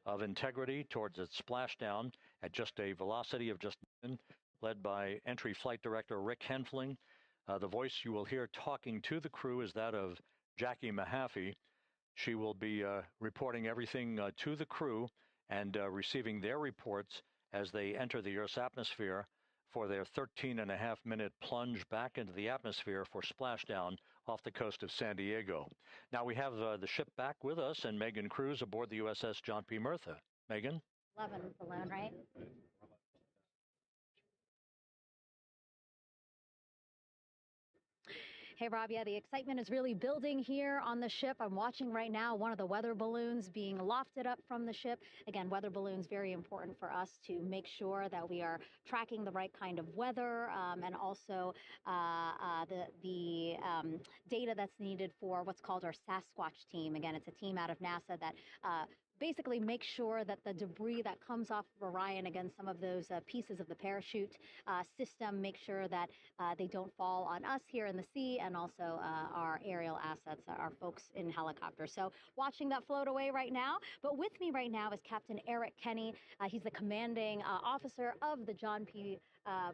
of integrity towards its splashdown at just a velocity of just, led by Entry Flight Director Rick Henfling. The voice you will hear talking to the crew is that of Jackie Mahaffey. She will be reporting everything to the crew and receiving their reports as they enter the Earth's atmosphere for their 13.5-minute plunge back into the atmosphere for splashdown off the coast of San Diego. Now we have the ship back with us and Megan Cruz aboard the USS John P. Murtha. Megan? 11 balloon, right? Hey, Rob, yeah, the excitement is really building here on the ship. I'm watching right now one of the weather balloons being lofted up from the ship. Again, weather balloons, very important for us to make sure that we are tracking the right kind of weather and also the data that's needed for what's called our Sasquatch team. Again, it's a team out of NASA that basically make sure that the debris that comes off of Orion, again, some of those pieces of the parachute system, make sure that they don't fall on us here in the sea and also our aerial assets, our folks in helicopters. So watching that float away right now. But with me right now is Captain Eric Kenny. He's the commanding officer of the John P.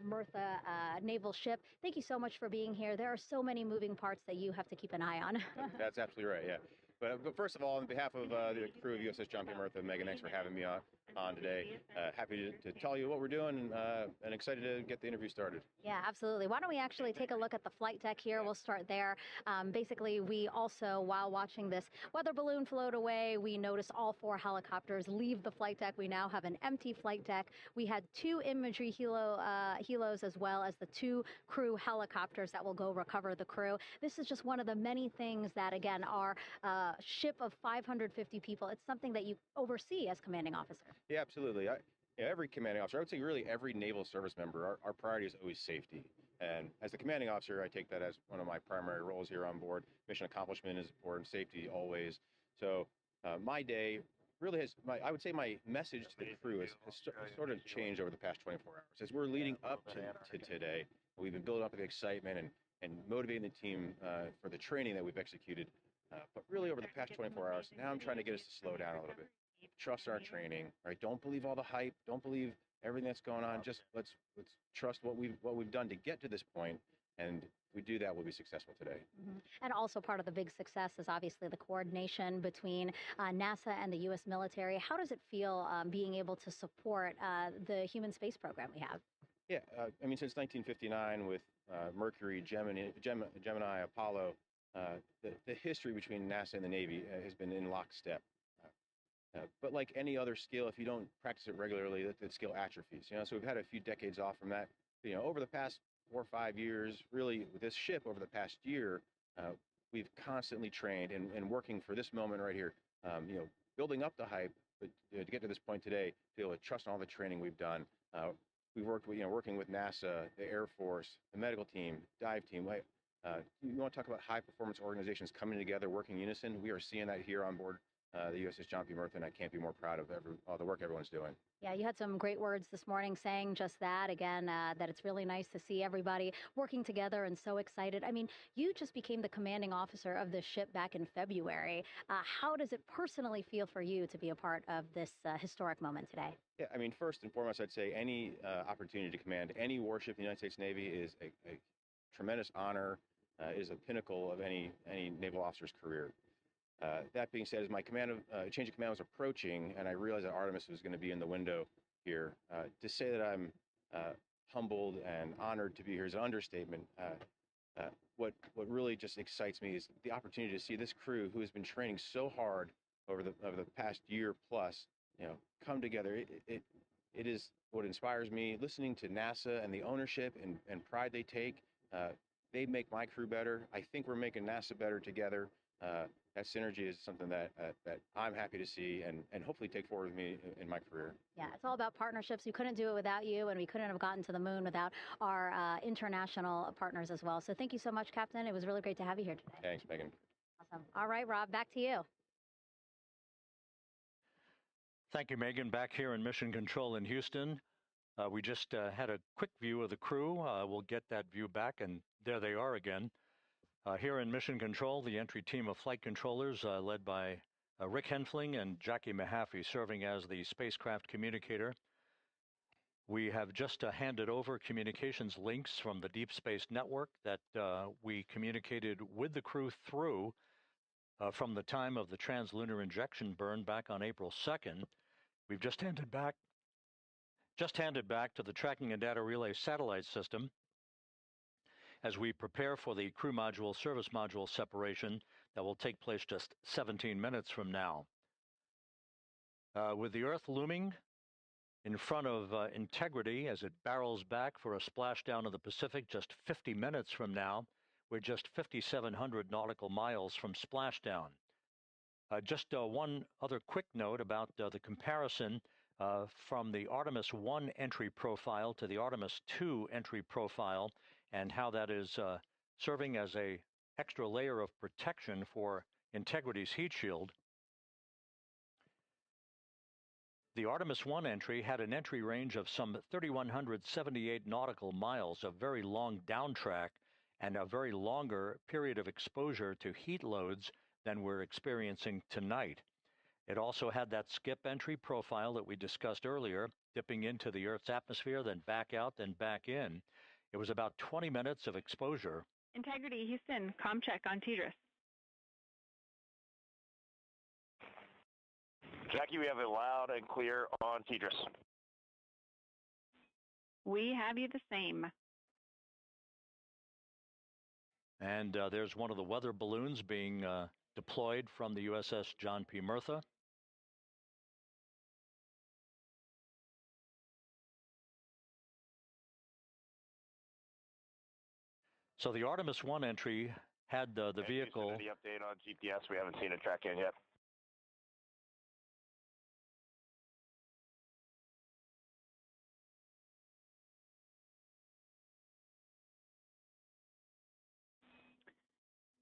Murtha naval ship. Thank you so much for being here. There are so many moving parts that you have to keep an eye on. That's absolutely right, yeah. But first of all, on behalf of the crew of USS John P. Murtha, Megan, thanks for having me on today. Happy to tell you what we're doing and excited to get the interview started. Yeah, absolutely. Why don't we actually take a look at the flight deck here? We'll start there. Basically, we also, while watching this weather balloon float away, we notice all 4 helicopters leave the flight deck. We now have an empty flight deck. We had 2 imagery helos as well as the 2 crew helicopters that will go recover the crew. This is just one of the many things that, again, our ship of 550 people, it's something that you oversee as commanding officer. Yeah, absolutely. Every commanding officer, I would say really every naval service member, our priority is always safety. And as the commanding officer, I take that as one of my primary roles here on board. Mission accomplishment is important, safety always. So my day really has, I would say my message to the crew has sort of changed over the past 24 hours. As we're leading up to today, we've been building up the excitement and motivating the team for the training that we've executed. But really over the past 24 hours, now I'm trying to get us to slow down a little bit. Trust our training, right? Don't believe all the hype. Don't believe everything that's going on. Just let's trust what we've done to get to this point, and if we do that, we'll be successful today. Mm-hmm. And also part of the big success is obviously the coordination between NASA and the U.S. military. How does it feel being able to support the human space program we have? Yeah, I mean, since 1959 with Mercury, Gemini, Apollo, the history between NASA and the Navy has been in lockstep. But like any other skill, if you don't practice it regularly, that skill atrophies. So we've had a few decades off from that. Over the past 4 or 5 years, really with this ship over the past year, we've constantly trained and working for this moment right here. Building up the hype, but to get to this point today, to be able to trust all the training we've done. We've worked with, working with NASA, the Air Force, the medical team, dive team. You want to talk about high performance organizations coming together, working in unison? We are seeing that here on board the USS John P. Murtha, and I can't be more proud of all the work everyone's doing. Yeah, you had some great words this morning saying just that, again, that it's really nice to see everybody working together and so excited. I mean, you just became the commanding officer of this ship back in February. How does it personally feel for you to be a part of this historic moment today? Yeah, I mean, first and foremost, I'd say any opportunity to command any warship in the United States Navy is a tremendous honor, is a pinnacle of any naval officer's career. That being said, as my change of command was approaching, and I realized that Artemis was going to be in the window here, to say that I'm humbled and honored to be here is an understatement. What really just excites me is the opportunity to see this crew, who has been training so hard over the past year plus, come together. It is what inspires me. Listening to NASA and the ownership and pride they take, they make my crew better. I think we're making NASA better together. That synergy is something that I'm happy to see and hopefully take forward with me in my career. Yeah, it's all about partnerships. We couldn't do it without you, and we couldn't have gotten to the moon without our international partners as well. So thank you so much, Captain. It was really great to have you here today. Thanks, Megan. Awesome. All right, Rob, back to you. Thank you, Megan. Back here in Mission Control in Houston. We just had a quick view of the crew. We'll get that view back, and there they are again. Here in Mission Control, the entry team of flight controllers led by Rick Henfling and Jackie Mahaffey serving as the spacecraft communicator. We have just handed over communications links from the Deep Space Network that we communicated with the crew through from the time of the translunar injection burn back on April 2nd. We've just handed back to the Tracking and Data Relay satellite system as we prepare for the crew module service module separation that will take place just 17 minutes from now. With the Earth looming in front of Integrity as it barrels back for a splashdown of the Pacific just 50 minutes from now, we're just 5,700 nautical miles from splashdown. Just one other quick note about the comparison from the Artemis 1 entry profile to the Artemis 2 entry profile and how that is serving as a extra layer of protection for Integrity's heat shield. The Artemis 1 entry had an entry range of some 3,178 nautical miles, a very long downtrack, and a very longer period of exposure to heat loads than we're experiencing tonight. It also had that skip entry profile that we discussed earlier, dipping into the Earth's atmosphere, then back out, then back in. It was about 20 minutes of exposure. Integrity, Houston, comm check on Tierra. Jackie, we have it loud and clear on Tierra. We have you the same. And there's one of the weather balloons being deployed from the USS John P. Murtha. So the Artemis 1 entry had the vehicle. The update on GPS, we haven't seen it track in yet.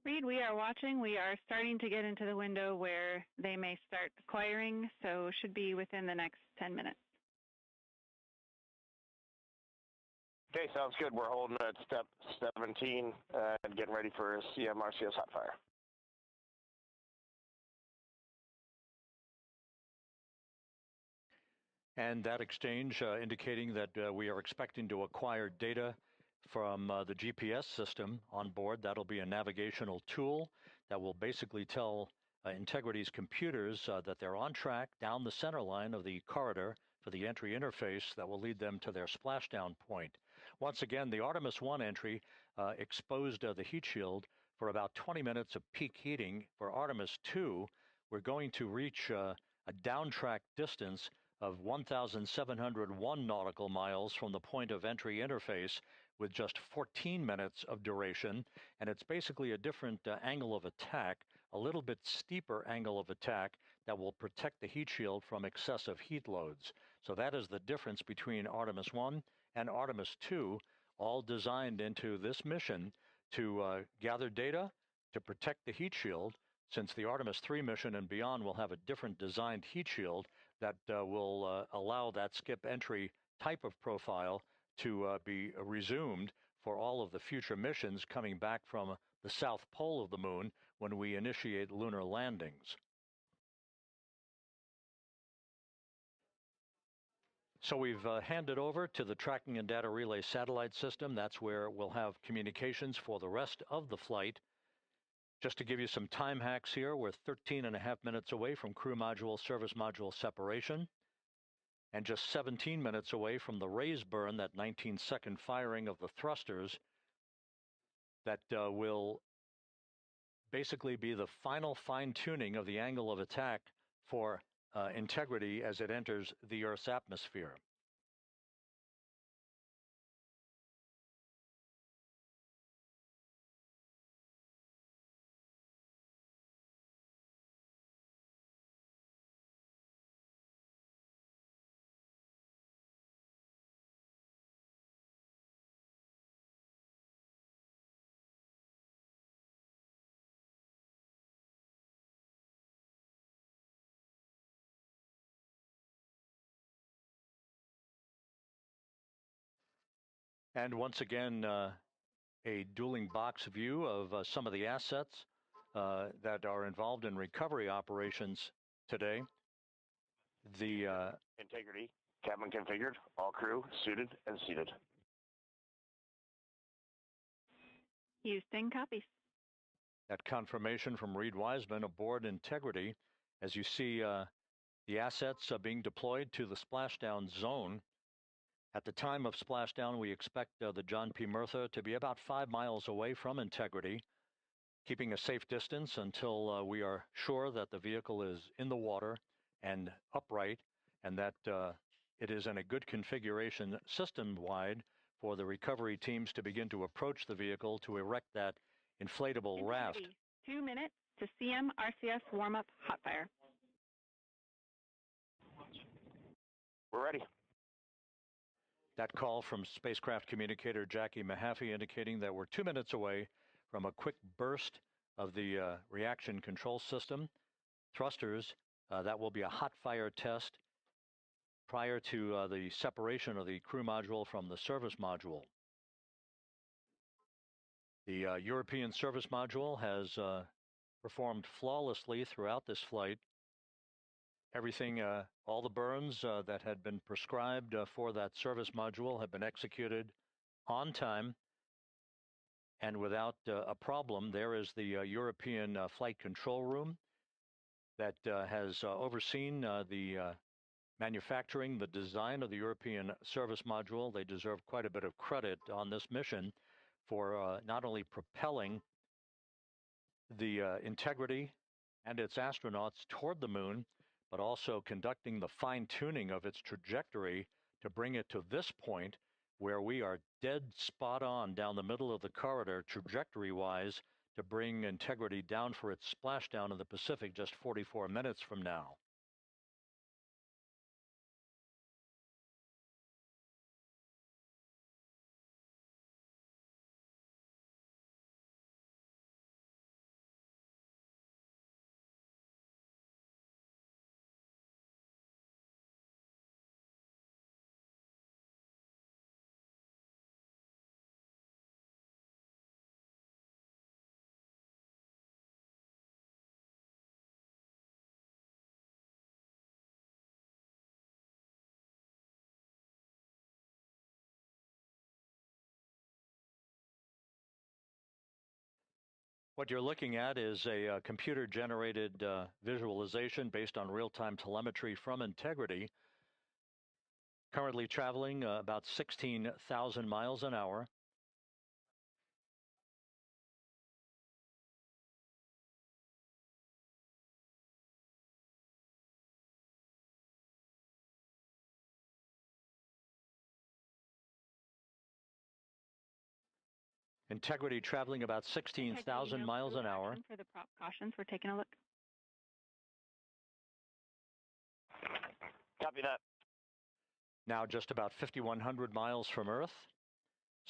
Reed, we are watching. We are starting to get into the window where they may start acquiring, so should be within the next 10 minutes. Okay, sounds good. We're holding at step 17 and getting ready for CMRCS hot fire. And that exchange indicating that we are expecting to acquire data from the GPS system on board. That'll be a navigational tool that will basically tell Integrity's computers that they're on track down the center line of the corridor for the entry interface that will lead them to their splashdown point. Once again, the Artemis 1 entry exposed the heat shield for about 20 minutes of peak heating. For Artemis 2, we're going to reach a downtrack distance of 1,701 nautical miles from the point of entry interface with just 14 minutes of duration, and it's basically a different angle of attack, a little bit steeper angle of attack that will protect the heat shield from excessive heat loads. So that is the difference between Artemis 1 and Artemis 2, all designed into this mission to gather data, to protect the heat shield, since the Artemis 3 mission and beyond will have a different designed heat shield that will allow that skip entry type of profile to be resumed for all of the future missions coming back from the south pole of the moon when we initiate lunar landings. So we've handed over to the Tracking and Data Relay satellite system. That's where we'll have communications for the rest of the flight. Just to give you some time hacks here, we're 13.5 minutes away from crew module service module separation, and just 17 minutes away from the raise burn, that 19-second firing of the thrusters that will basically be the final fine-tuning of the angle of attack for Integrity as it enters the Earth's atmosphere. And once again, a dueling box view of some of the assets that are involved in recovery operations today. The integrity, cabin configured, all crew suited and seated. Houston, copies. That confirmation from Reed Wiseman aboard Integrity, as you see the assets being deployed to the splashdown zone. At the time of splashdown, we expect the John P. Murtha to be about 5 miles away from Integrity, keeping a safe distance until we are sure that the vehicle is in the water and upright, and that it is in a good configuration system-wide for the recovery teams to begin to approach the vehicle to erect that inflatable raft. 2 minutes to CM RCS warm-up hot fire. We're ready. That call from spacecraft communicator Jackie Mahaffey indicating that we're 2 minutes away from a quick burst of the reaction control system. Thrusters, that will be a hot fire test prior to the separation of the crew module from the service module. The European service module has performed flawlessly throughout this flight. Everything, all the burns that had been prescribed for that service module have been executed on time and without a problem. There is the European flight control room that has overseen the manufacturing, the design of the European service module. They deserve quite a bit of credit on this mission for not only propelling the Integrity and its astronauts toward the moon, but also conducting the fine-tuning of its trajectory to bring it to this point where we are dead spot on down the middle of the corridor trajectory-wise to bring Integrity down for its splashdown in the Pacific just 44 minutes from now. What you're looking at is a computer-generated visualization based on real-time telemetry from Integrity, currently traveling about 16,000 miles an hour. Integrity traveling about 16,000 miles an hour. For the prop cautions, we're taking a look. Copy that. Now just about 5,100 miles from Earth.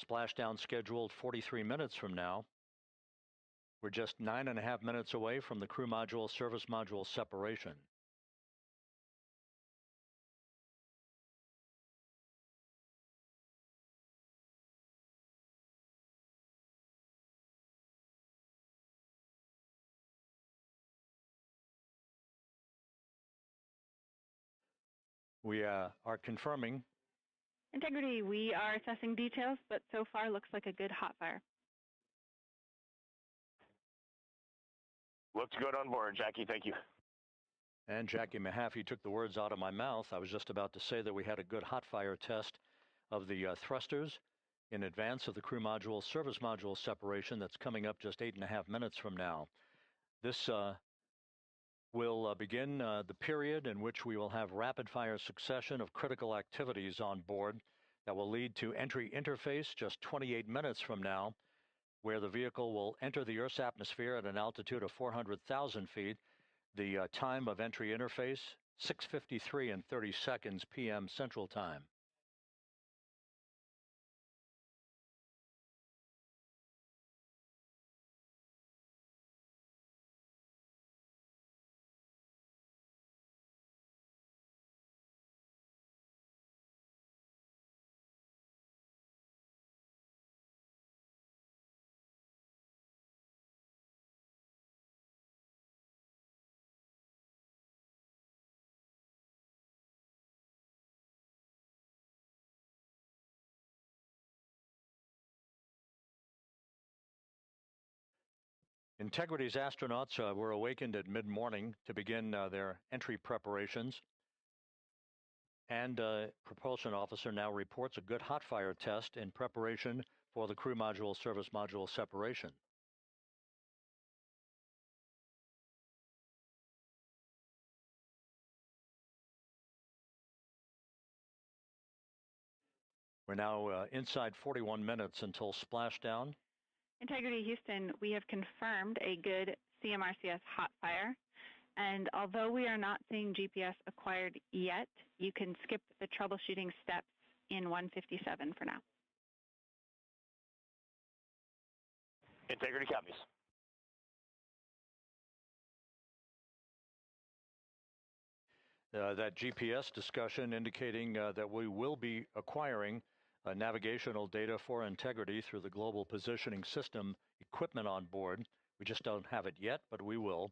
Splashdown scheduled 43 minutes from now. We're just 9.5 minutes away from the crew module service module separation. We are confirming. Integrity, we are assessing details, but so far looks like a good hot fire. Looks good on board, Jackie. Thank you. And Jackie Mahaffey took the words out of my mouth. I was just about to say that we had a good hot fire test of the thrusters in advance of the crew module service module separation that's coming up just 8.5 minutes from now. This will begin the period in which we will have rapid-fire succession of critical activities on board that will lead to entry interface just 28 minutes from now, where the vehicle will enter the Earth's atmosphere at an altitude of 400,000 feet. The time of entry interface, 6:53 and 30 seconds p.m. Central Time. Integrity's astronauts were awakened at mid-morning to begin their entry preparations. And propulsion officer now reports a good hot fire test in preparation for the crew module service module separation. We're now inside 41 minutes until splashdown. Integrity Houston, we have confirmed a good CMRCS hot fire. And although we are not seeing GPS acquired yet, you can skip the troubleshooting steps in 157 for now. Integrity copies. That GPS discussion indicating that we will be acquiring navigational data for Integrity through the Global Positioning System equipment on board. We just don't have it yet, but we will.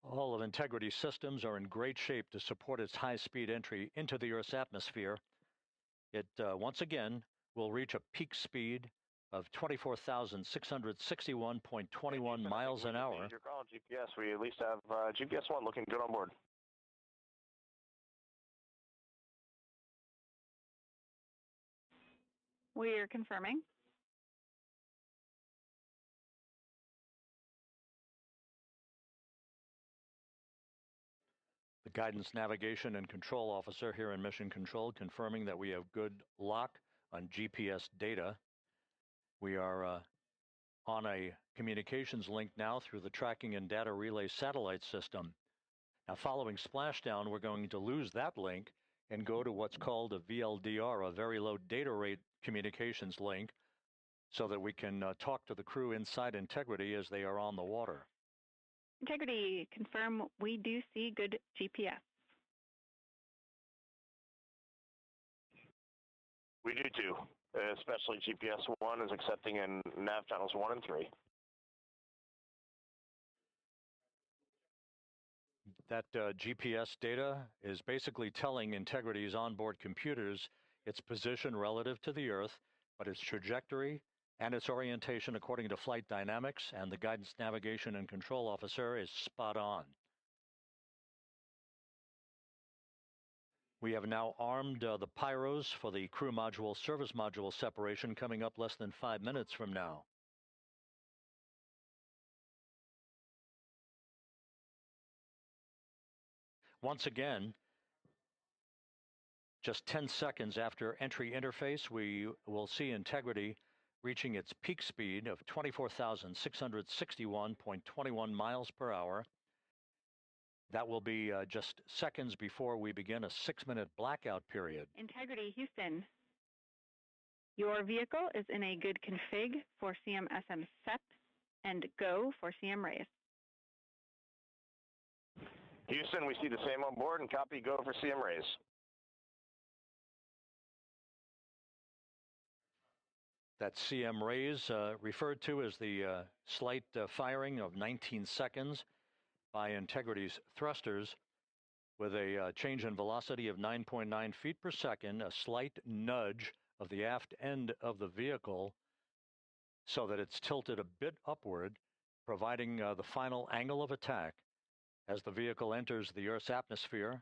All of Integrity's systems are in great shape to support its high-speed entry into the Earth's atmosphere. It, once again, will reach a peak speed of 24,661.21 miles an hour. You're calling GPS. We at least have GPS 1 looking good on board. We are confirming. The guidance, navigation, and control officer here in Mission Control confirming that we have good lock on GPS data. We are on a communications link now through the tracking and data relay satellite system. Now, following splashdown, we're going to lose that link and go to what's called a VLDR, a very low data rate communications link, so that we can talk to the crew inside Integrity as they are on the water. Integrity, confirm we do see good GPS. We do too, especially GPS 1 is accepting in nav channels 1 and 3. That GPS data is basically telling Integrity's onboard computers its position relative to the Earth, but its trajectory and its orientation according to flight dynamics and the guidance, navigation, and control officer is spot on. We have now armed the pyros for the crew module service module separation coming up less than 5 minutes from now. Once again, just 10 seconds after entry interface, we will see Integrity reaching its peak speed of 24,661.21 miles per hour. That will be just seconds before we begin a 6-minute blackout period. Integrity Houston, your vehicle is in a good config for CMSM SEP and go for CM raise. Houston, we see the same on board and copy go for CM raise. That CM raise referred to as the slight firing of 19 seconds by Integrity's thrusters with a change in velocity of 9.9 feet per second, a slight nudge of the aft end of the vehicle so that it's tilted a bit upward, providing the final angle of attack as the vehicle enters the Earth's atmosphere.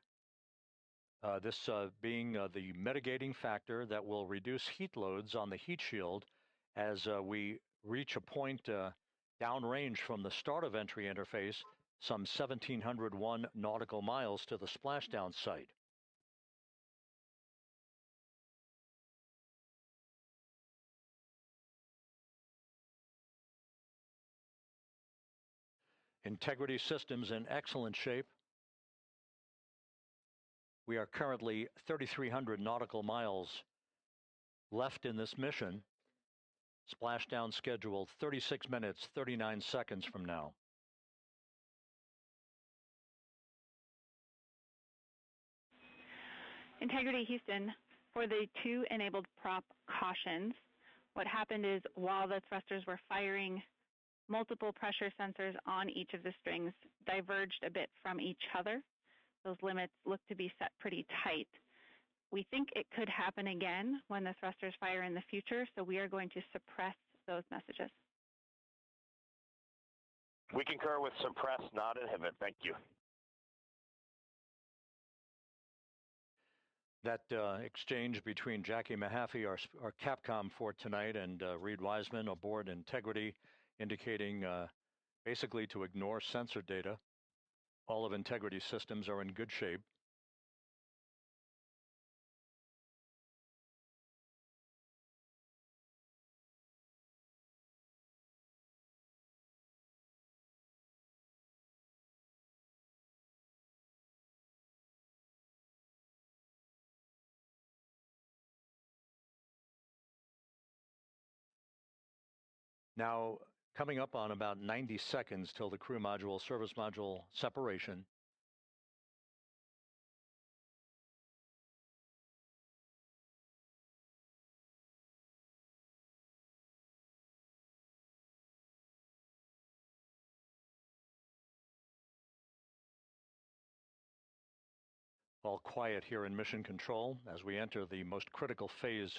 This being the mitigating factor that will reduce heat loads on the heat shield as we reach a point downrange from the start of entry interface, some 1,701 nautical miles to the splashdown site. Integrity systems in excellent shape. We are currently 3,300 nautical miles left in this mission. Splashdown scheduled 36 minutes, 39 seconds from now. Integrity Houston, for the 2 enabled prop cautions, what happened is while the thrusters were firing, multiple pressure sensors on each of the strings diverged a bit from each other. Those limits look to be set pretty tight. We think it could happen again when the thrusters fire in the future, so we are going to suppress those messages. We concur with suppress, not inhibit. Thank you. That exchange between Jackie Mahaffey, our Capcom for tonight, and Reed Wiseman aboard Integrity, indicating basically to ignore sensor data. All of Integrity's systems are in good shape. Now, coming up on about 90 seconds till the crew module, service module separation. All quiet here in Mission Control as we enter the most critical phase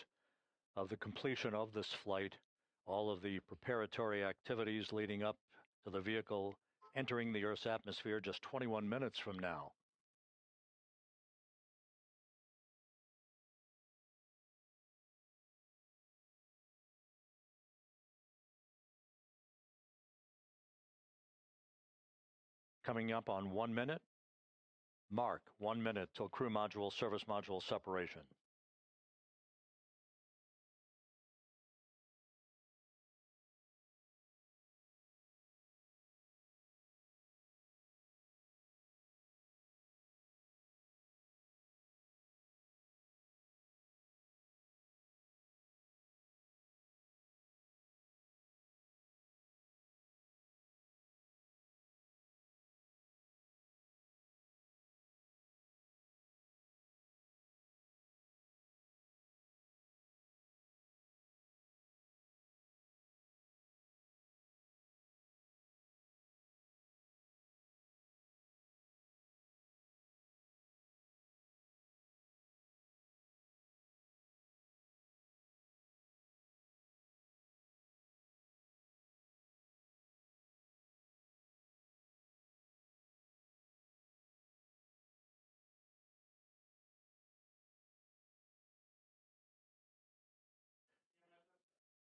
of the completion of this flight. All of the preparatory activities leading up to the vehicle entering the Earth's atmosphere just 21 minutes from now. Coming up on 1 minute. Mark 1 minute till crew module, service module separation.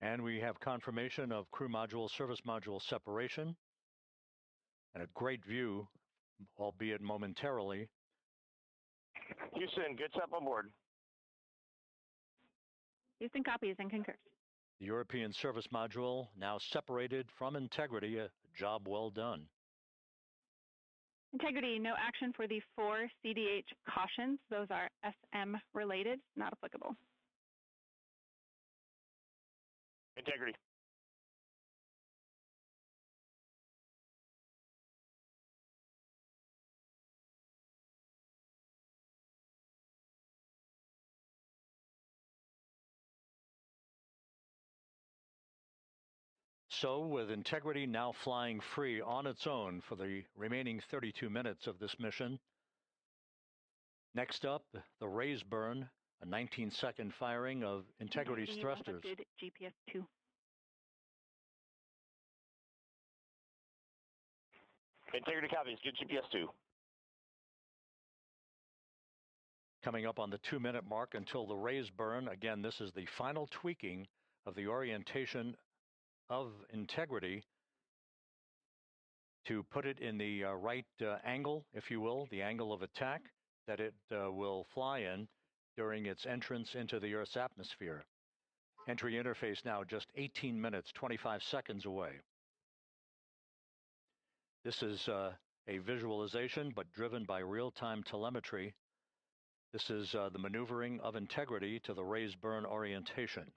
And we have confirmation of crew module, service module separation, and a great view, albeit momentarily. Houston, good stuff on board. Houston copies and concurs. The European service module now separated from Integrity, a job well done. Integrity, no action for the 4 CDH cautions. Those are SM related, not applicable. Integrity. So, with Integrity now flying free on its own for the remaining 32 minutes of this mission, next up, the raise burn, a 19-second firing of Integrity's thrusters. Good GPS 2. Integrity copies, good GPS 2. Coming up on the 2-minute mark until the raise burn. Again, this is the final tweaking of the orientation of Integrity to put it in the right angle, if you will, the angle of attack that it will fly in during its entrance into the Earth's atmosphere. Entry interface now just 18 minutes, 25 seconds away. This is a visualization, but driven by real-time telemetry. This is the maneuvering of Integrity to the raise burn orientation.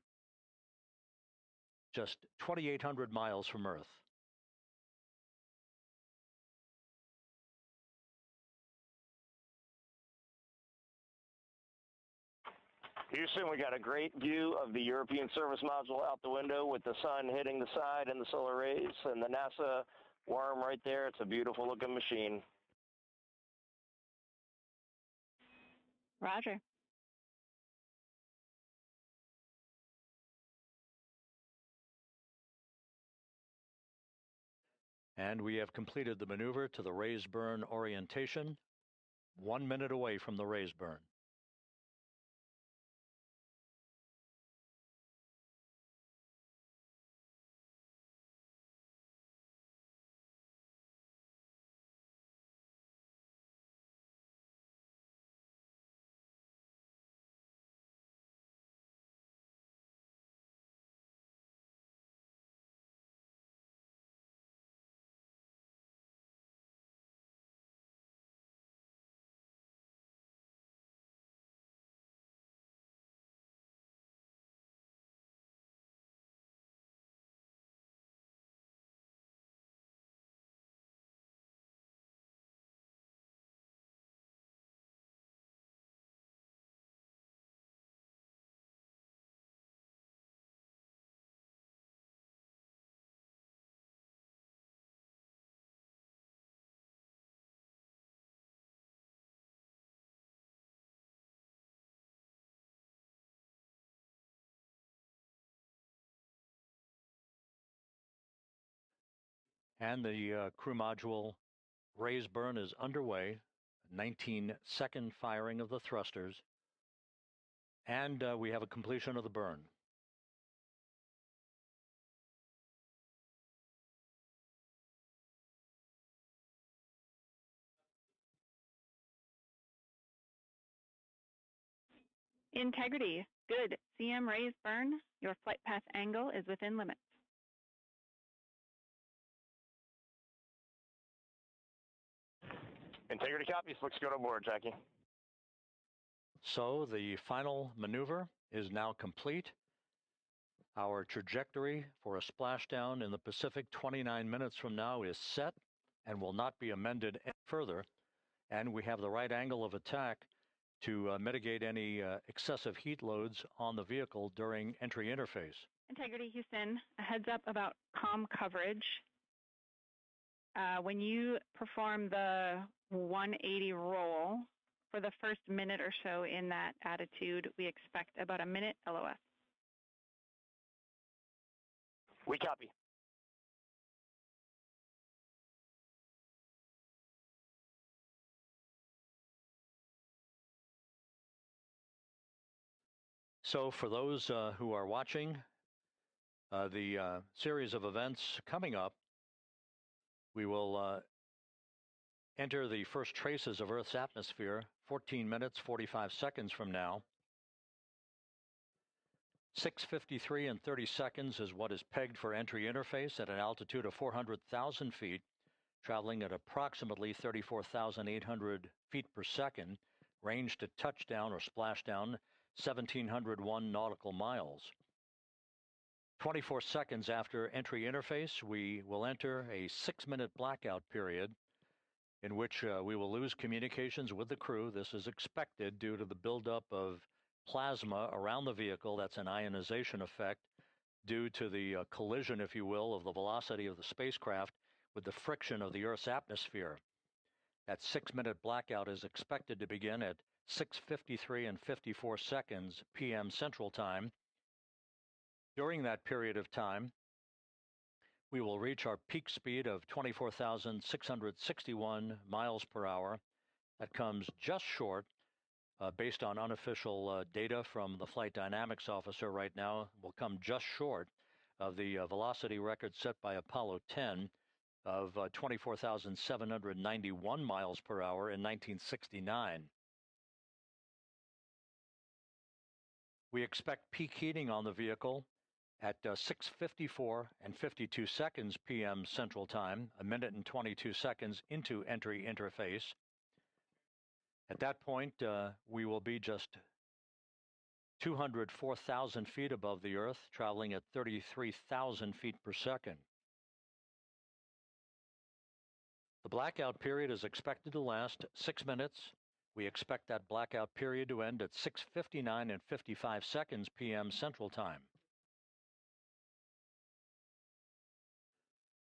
Just 2,800 miles from Earth. Houston, we got a great view of the European service module out the window with the sun hitting the side and the solar rays and the NASA worm right there. It's a beautiful looking machine. Roger. And we have completed the maneuver to the raise burn orientation, 1 minute away from the raise burn. And the crew module raise burn is underway, 19-second firing of the thrusters, and we have a completion of the burn. Integrity, good. CM raise burn. Your flight path angle is within limits. Integrity copies. Looks good on board, Jackie. So the final maneuver is now complete. Our trajectory for a splashdown in the Pacific 29 minutes from now is set and will not be amended any further. And we have the right angle of attack to mitigate any excessive heat loads on the vehicle during entry interface. Integrity Houston, a heads up about comm coverage. When you perform the 180 roll, for the first minute or so in that attitude, we expect about a minute LOS. We copy. So for those who are watching the series of events coming up, we will enter the first traces of Earth's atmosphere 14 minutes, 45 seconds from now. 6:53 and 30 seconds is what is pegged for entry interface at an altitude of 400,000 feet, traveling at approximately 34,800 feet per second, range to touchdown or splashdown 1,701 nautical miles. 24 seconds after entry interface, we will enter a 6-minute blackout period in which we will lose communications with the crew. This is expected due to the buildup of plasma around the vehicle. That's an ionization effect due to the collision, if you will, of the velocity of the spacecraft with the friction of the Earth's atmosphere. That 6-minute blackout is expected to begin at 6:53 and 54 seconds p.m. Central Time. During that period of time, we will reach our peak speed of 24,661 miles per hour. That comes just short, based on unofficial data from the flight dynamics officer right now, will come just short of the velocity record set by Apollo 10 of 24,791 miles per hour in 1969. We expect peak heating on the vehicle at 6:54 and 52 seconds p.m. Central Time, a minute and 22 seconds into entry interface. At that point, we will be just 204,000 feet above the Earth, traveling at 33,000 feet per second. The blackout period is expected to last 6 minutes. We expect that blackout period to end at 6:59 and 55 seconds p.m. Central Time.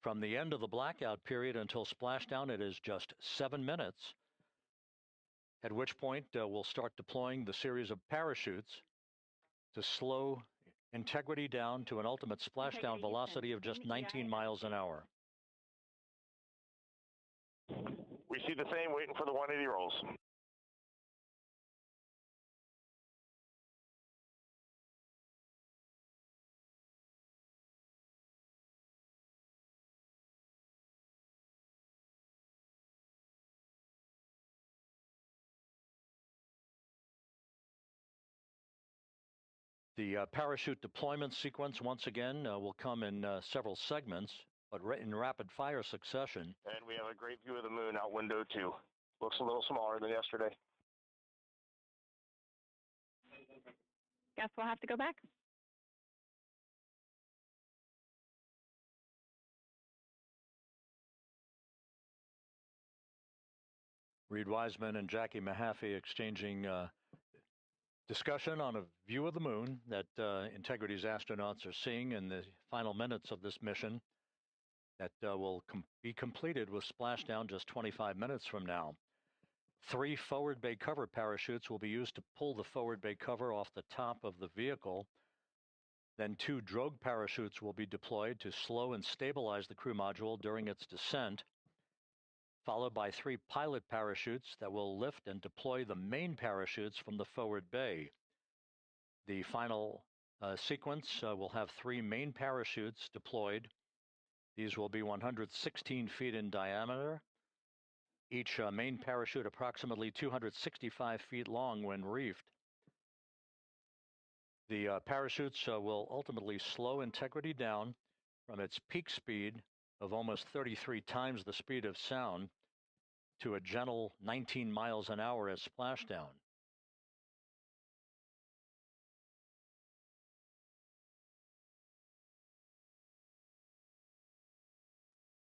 From the end of the blackout period until splashdown, it is just 7 minutes, at which point we'll start deploying the series of parachutes to slow integrity down to an ultimate splashdown velocity of just 19 miles an hour. We see the same, waiting for the 180 rolls. The parachute deployment sequence, once again, will come in several segments, but in rapid fire succession. And we have a great view of the moon out window, too. Looks a little smaller than yesterday. Guess we'll have to go back. Reed Wiseman and Jackie Mahaffey exchanging discussion on a view of the moon that Integrity's astronauts are seeing in the final minutes of this mission that will be completed with splashdown just 25 minutes from now. 3 forward bay cover parachutes will be used to pull the forward bay cover off the top of the vehicle. Then 2 drogue parachutes will be deployed to slow and stabilize the crew module during its descent, followed by 3 pilot parachutes that will lift and deploy the main parachutes from the forward bay. The final sequence will have 3 main parachutes deployed. These will be 116 feet in diameter, each main parachute approximately 265 feet long when reefed. The parachutes will ultimately slow Integrity down from its peak speed of almost 33 times the speed of sound to a gentle 19 miles an hour at splashdown.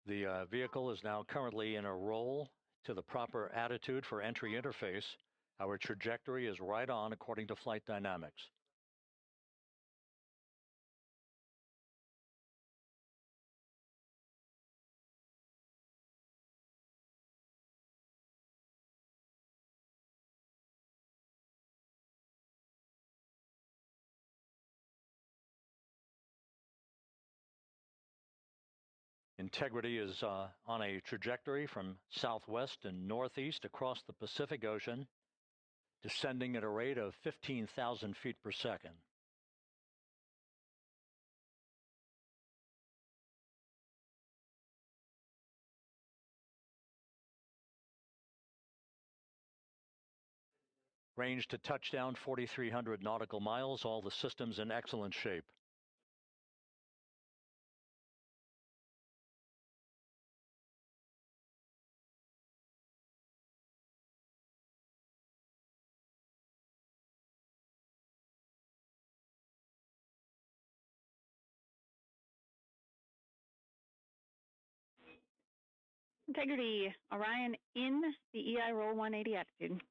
The vehicle is now currently in a roll to the proper attitude for entry interface. Our trajectory is right on according to flight dynamics. Integrity is on a trajectory from southwest and northeast across the Pacific Ocean, descending at a rate of 15,000 feet per second. Range to touchdown 4,300 nautical miles, all the systems in excellent shape. Integrity, Orion in the EI roll 180 attitude.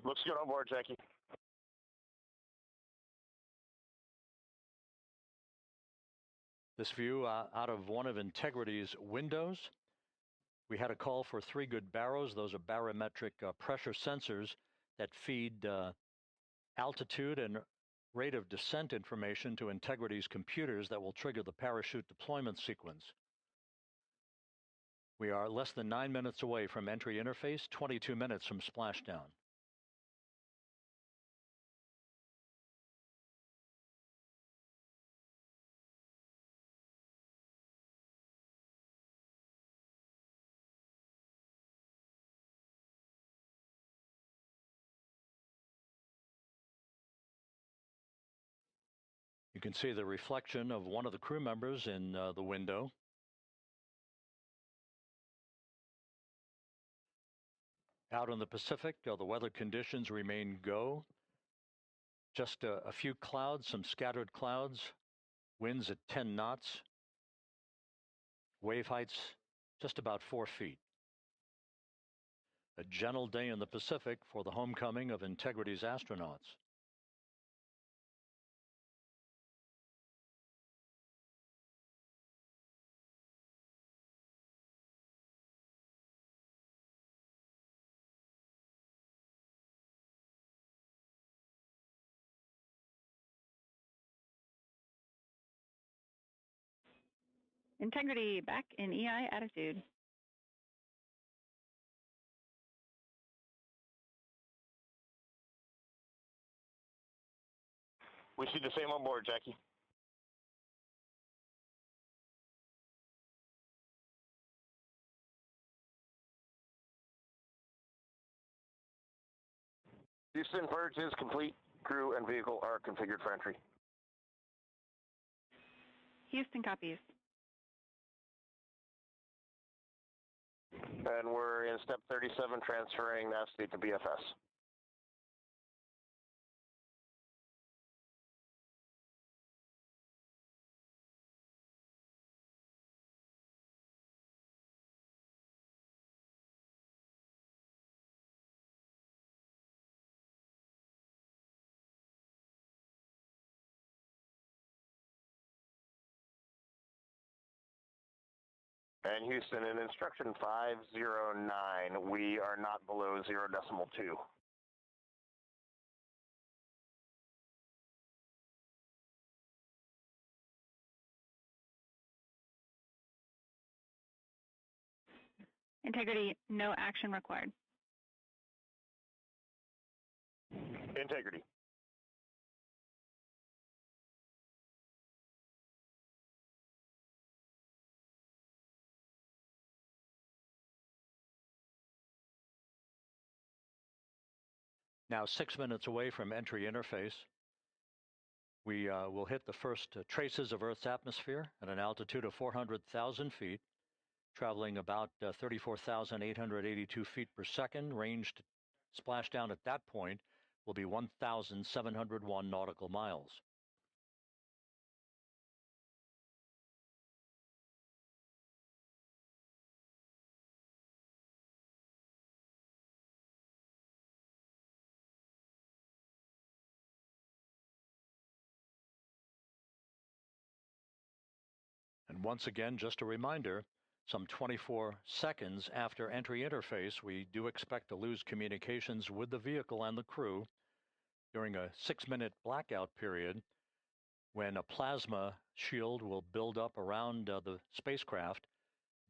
Looks good on board, Jackie. This view out of one of Integrity's windows. We had a call for 3 good baros. Those are barometric pressure sensors that feed altitude and rate of descent information to Integrity's computers that will trigger the parachute deployment sequence. We are less than 9 minutes away from entry interface, 22 minutes from splashdown. You can see the reflection of one of the crew members in the window. Out in the Pacific, the weather conditions remain go. Just a few clouds, some scattered clouds, winds at 10 knots, wave heights just about 4 feet. A gentle day in the Pacific for the homecoming of Integrity's astronauts. Integrity back in EI attitude. We see the same on board, Jackie. Houston, purge is complete. Crew and vehicle are configured for entry. Houston copies. And we're in step 37, transferring navigate to BFS. And Houston, in instruction 509, we are not below 0.2. Integrity, no action required. Integrity. Now 6 minutes away from entry interface, we will hit the first traces of Earth's atmosphere at an altitude of 400,000 feet, traveling about 34,882 feet per second. Ranged splashdown at that point will be 1,701 nautical miles. And once again, just a reminder, some 24 seconds after entry interface, we do expect to lose communications with the vehicle and the crew during a 6-minute blackout period when a plasma shield will build up around the spacecraft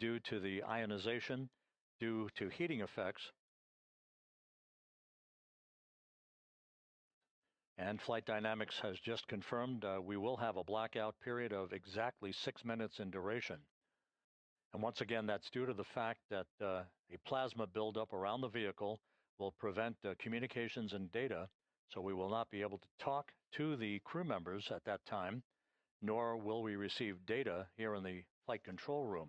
due to the ionization, due to heating effects. And Flight Dynamics has just confirmed we will have a blackout period of exactly 6 minutes in duration. And once again, that's due to the fact that a plasma buildup around the vehicle will prevent communications and data, so we will not be able to talk to the crew members at that time, nor will we receive data here in the flight control room.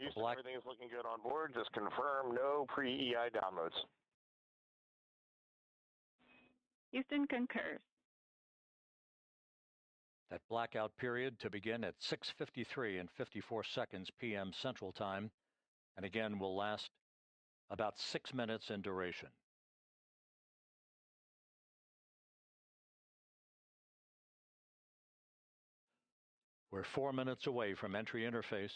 Houston, everything is looking good on board. Just confirm no pre-EI downloads. Houston concurs. That blackout period to begin at 6:53 and 54 seconds p.m. Central Time, and again will last about 6 minutes in duration. We're 4 minutes away from entry interface.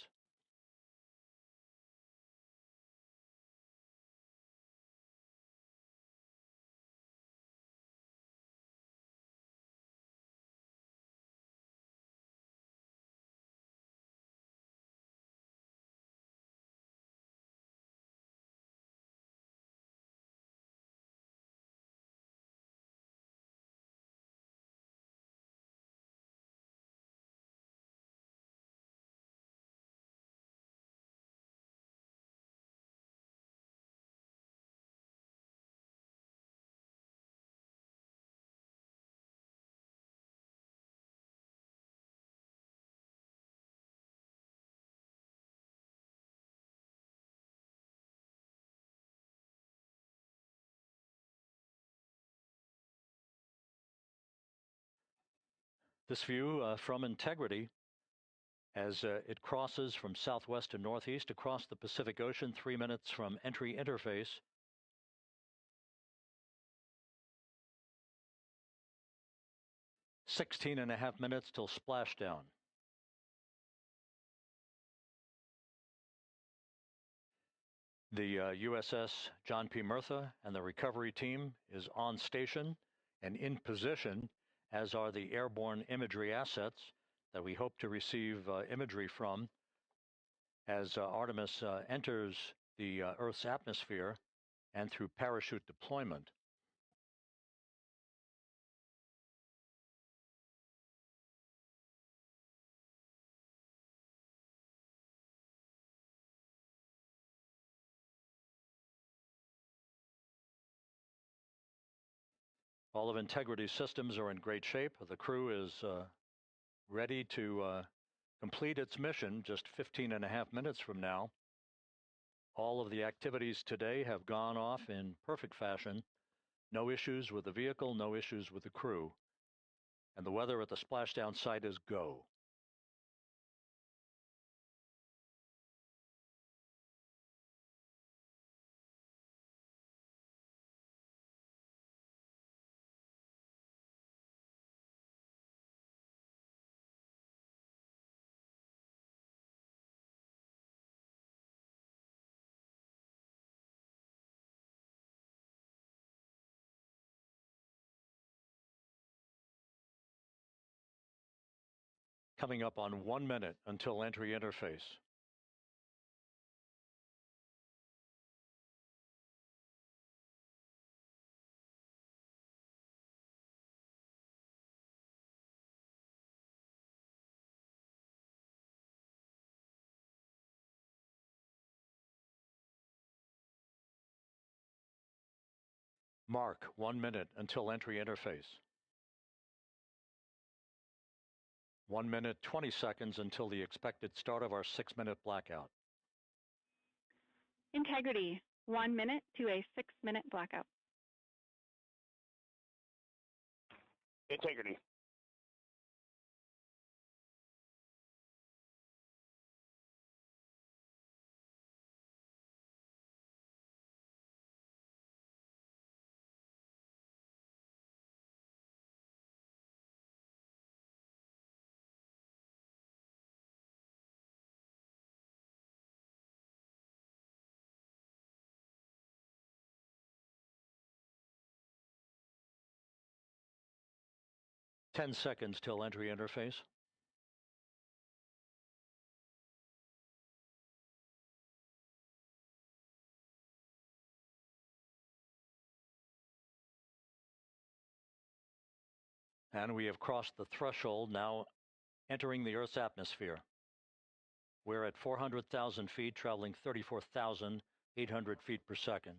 This view from Integrity as it crosses from southwest to northeast across the Pacific Ocean, 3 minutes from entry interface. Sixteen and a half minutes till splashdown. The USS John P. Murtha and the recovery team is on station and in position, as are the airborne imagery assets that we hope to receive imagery from as Artemis enters the Earth's atmosphere and through parachute deployment. All of Integrity's systems are in great shape. The crew is ready to complete its mission just 15.5 minutes from now. All of the activities today have gone off in perfect fashion. No issues with the vehicle, no issues with the crew. And the weather at the splashdown site is go. Coming up on 1 minute until entry interface. Mark 1 minute until entry interface. 1 minute, 20 seconds until the expected start of our 6-minute blackout. Integrity, 1 minute to a 6-minute blackout. Integrity. Ten seconds till entry interface. And we have crossed the threshold, now entering the Earth's atmosphere. We're at 400,000 feet, traveling 34,800 feet per second.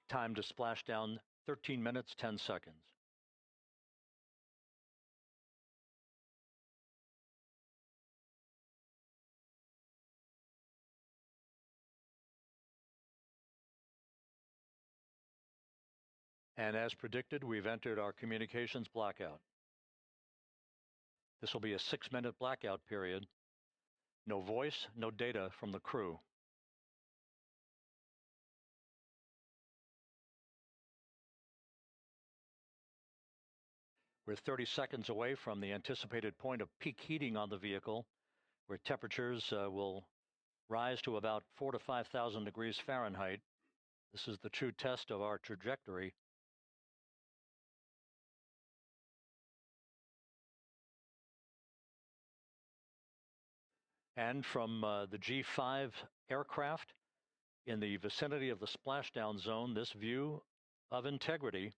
Time to splash down, 13 minutes, 10 seconds. And as predicted, we've entered our communications blackout. This will be a 6-minute blackout period. No voice, no data from the crew. We're 30 seconds away from the anticipated point of peak heating on the vehicle, where temperatures will rise to about 4,000 to 5,000 degrees Fahrenheit. This is the true test of our trajectory. And from the G5 aircraft in the vicinity of the splashdown zone, this view of Integrity.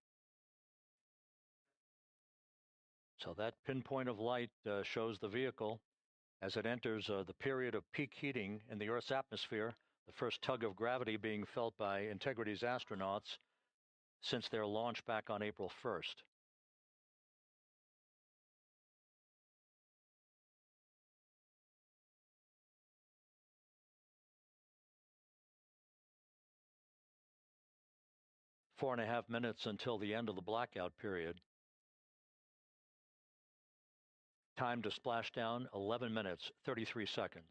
So that pinpoint of light shows the vehicle as it enters the period of peak heating in the Earth's atmosphere, the first tug of gravity being felt by Integrity's astronauts since their launch back on April 1st. Four and a half minutes until the end of the blackout period. Time to splash down, 11 minutes, 33 seconds.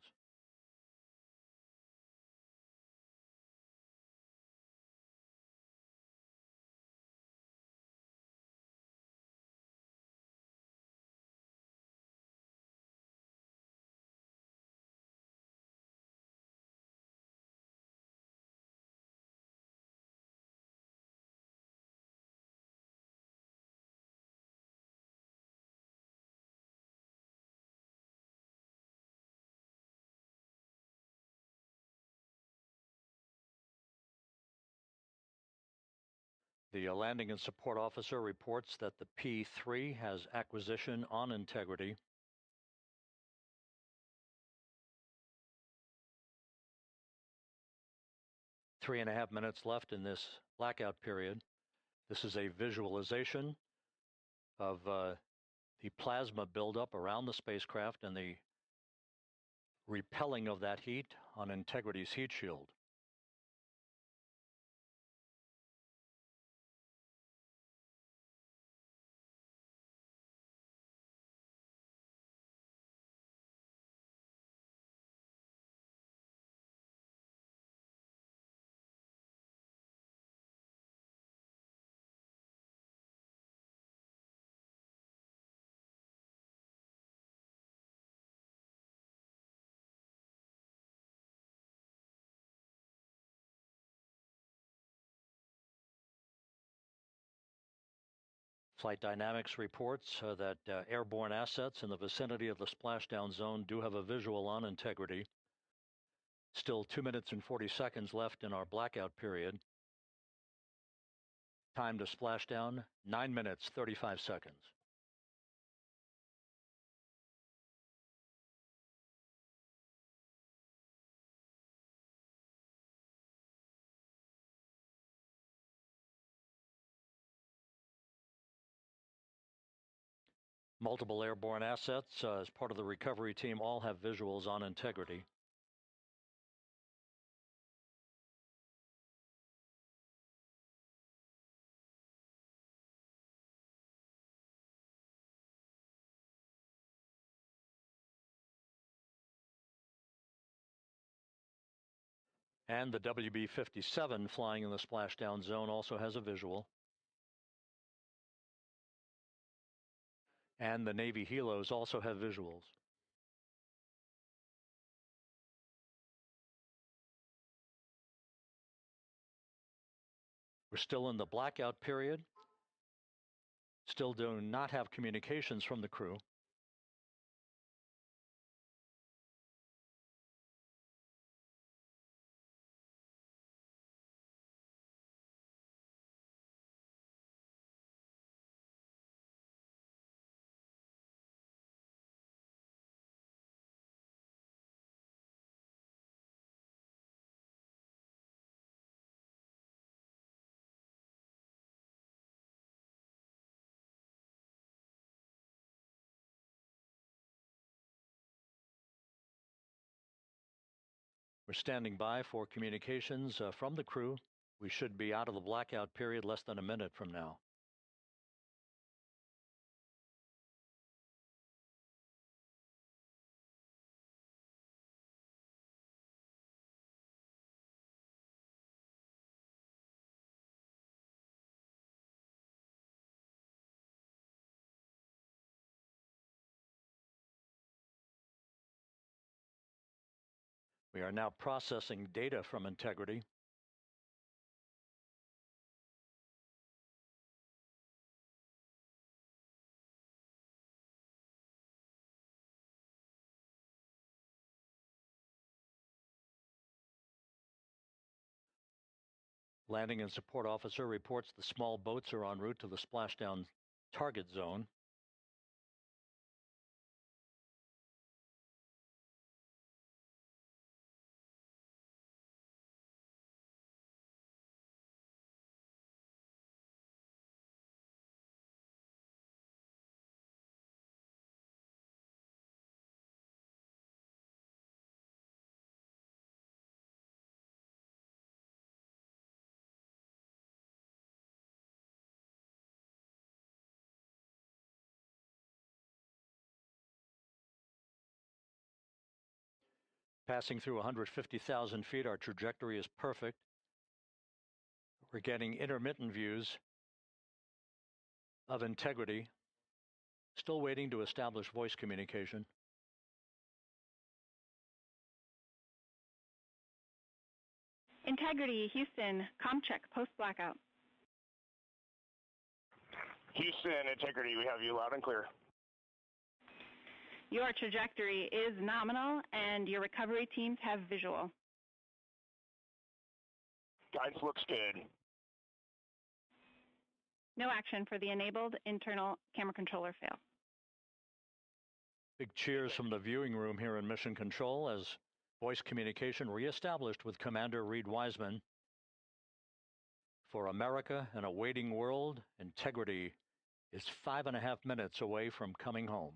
The landing and support officer reports that the P-3 has acquisition on integrity. Three and a half minutes left in this blackout period. This is a visualization of the plasma buildup around the spacecraft and the repelling of that heat on Integrity's heat shield. Flight Dynamics reports that airborne assets in the vicinity of the splashdown zone do have a visual on integrity. Still 2 minutes and 40 seconds left in our blackout period. Time to splashdown, 9 minutes, 35 seconds. Multiple airborne assets as part of the recovery team all have visuals on integrity. And the WB-57 flying in the splashdown zone also has a visual. And the Navy helos also have visuals. We're still in the blackout period. Still do not have communications from the crew. We're standing by for communications from the crew. We should be out of the blackout period less than a minute from now. We are now processing data from integrity. Landing and support officer reports the small boats are en route to the splashdown target zone. Passing through 150,000 feet, our trajectory is perfect. We're getting intermittent views of integrity. Still waiting to establish voice communication. Integrity, Houston, comm check, post-blackout. Houston, Integrity, we have you loud and clear. Your trajectory is nominal, and your recovery teams have visual. Guidance looks good. No action for the enabled internal camera controller fail. Big cheers from the viewing room here in Mission Control as voice communication reestablished with Commander Reed Wiseman. For America and a waiting world, Integrity is 5.5 minutes away from coming home.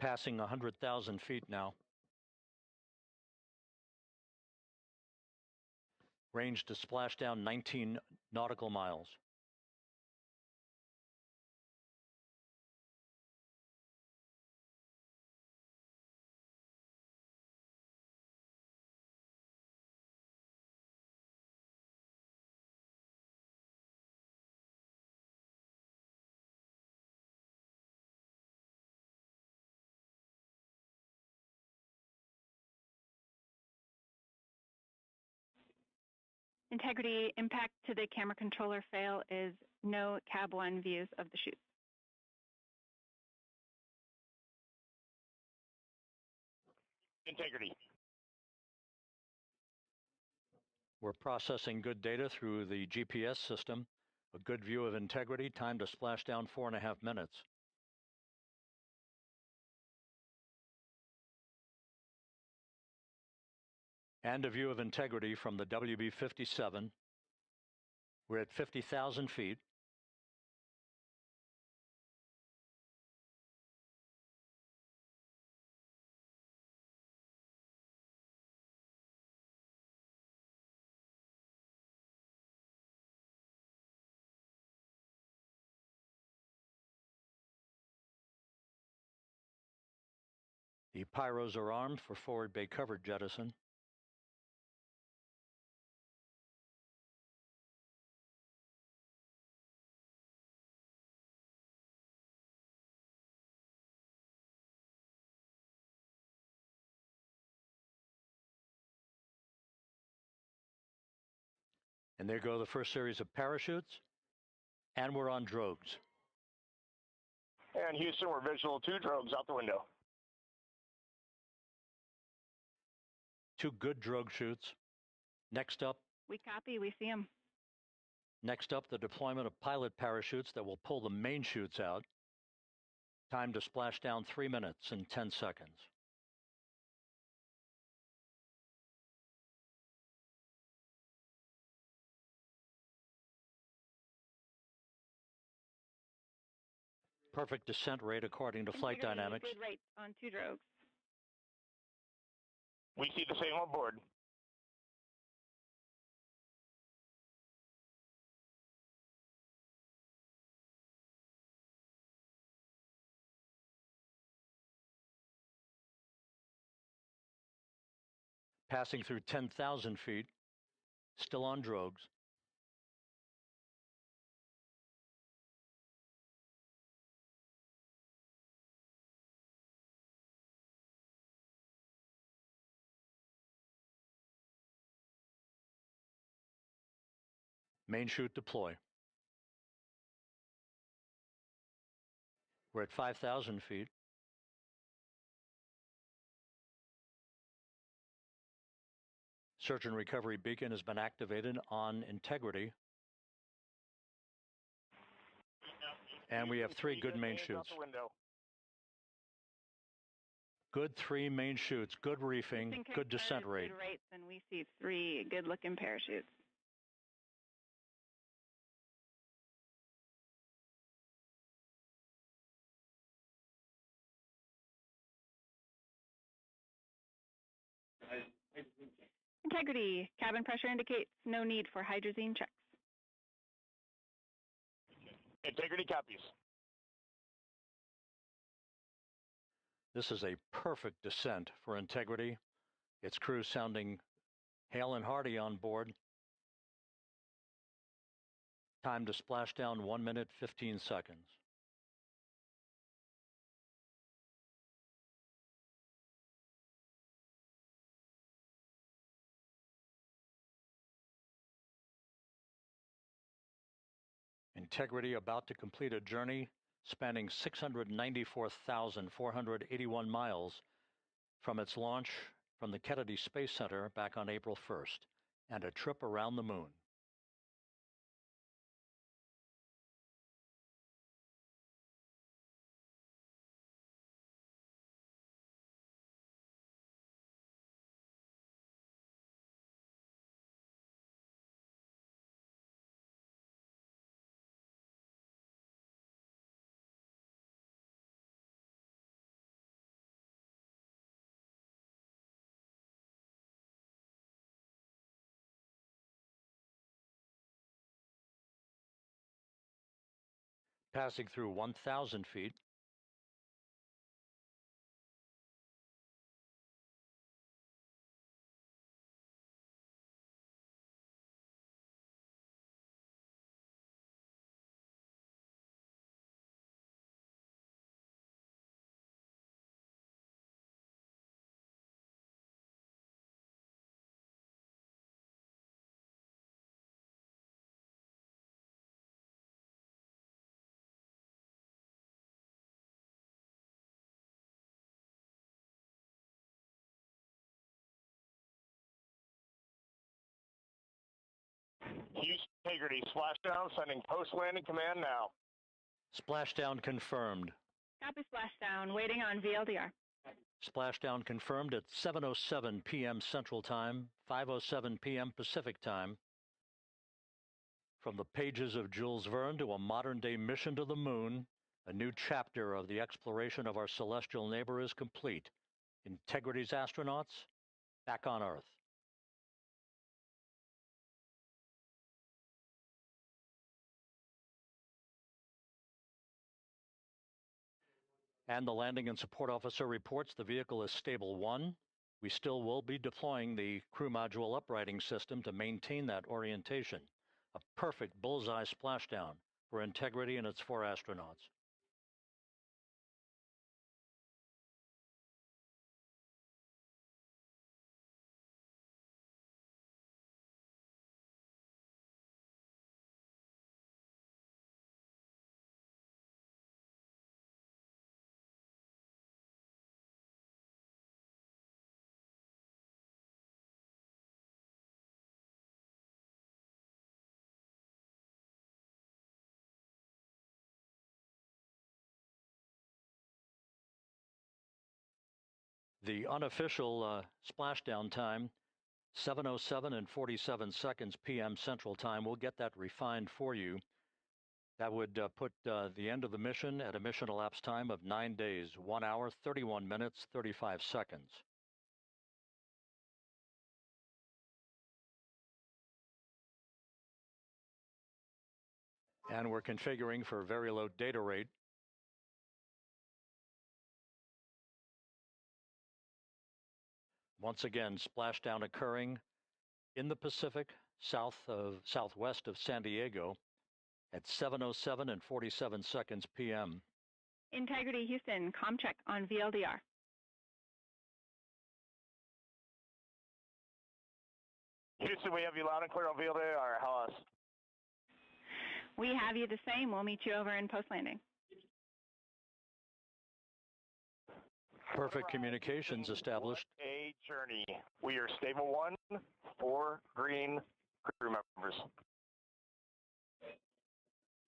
Passing 100,000 feet now. Range to splashdown 19 nautical miles. Integrity impact to the camera controller fail is no cab 1 views of the chute. Integrity. We're processing good data through the GPS system. A good view of Integrity, time to splashdown 4.5 minutes. And a view of Integrity from the WB-57. We're at 50,000 feet. The pyros are armed for forward bay cover jettison. And there go the first series of parachutes. And we're on drogues. And Houston, we're visual 2 drogues out the window. 2 good drogue chutes. Next up, We copy, we see them. the deployment of pilot parachutes that will pull the main chutes out. Time to splash down 3 minutes and 10 seconds. Perfect descent rate according to flight dynamics. Good rate on 2 drogues. We see the same on board. Passing through 10,000 feet, still on drogues. Main chute deploy. We're at 5,000 feet. Search and recovery beacon has been activated on Integrity. And we have 3 good main chutes. Good 3 main chutes, good reefing, good descent rate. Good rates, and we see 3 good-looking parachutes. Integrity, cabin pressure indicates no need for hydrazine checks. Integrity copies. This is a perfect descent for Integrity. Its crew sounding hale and hearty on board. Time to splash down 1 minute, 15 seconds. Integrity about to complete a journey spanning 694,481 miles from its launch from the Kennedy Space Center back on April 1st, and a trip around the moon. Passing through 1,000 feet, Houston Integrity, splashdown, sending post-landing command now. splashdown confirmed. Copy splashdown, waiting on VLDR. Splashdown confirmed at 7:07 p.m. Central Time, 5:07 p.m. Pacific Time. From the pages of Jules Verne to a modern-day mission to the moon, a new chapter of the exploration of our celestial neighbor is complete. Integrity's astronauts back on Earth. And the landing and support officer reports the vehicle is stable 1. We still will be deploying the crew module uprighting system to maintain that orientation. A perfect bullseye splashdown for Integrity and its 4 astronauts. The unofficial splashdown time, 7:07 and 47 seconds p.m. Central Time. We'll get that refined for you. That would put the end of the mission at a mission elapsed time of 9 days, 1 hour, 31 minutes, 35 seconds. And we're configuring for very low data rate. Once again, splashdown occurring in the Pacific, southwest of San Diego at 7:07 and 47 seconds p.m. Integrity Houston, comm check on VLDR. Houston, we have you loud and clear on VLDR. How us? We have you the same. We'll meet you over in post-landing. Perfect communications established. A journey. We are stable 1, 4 green crew members.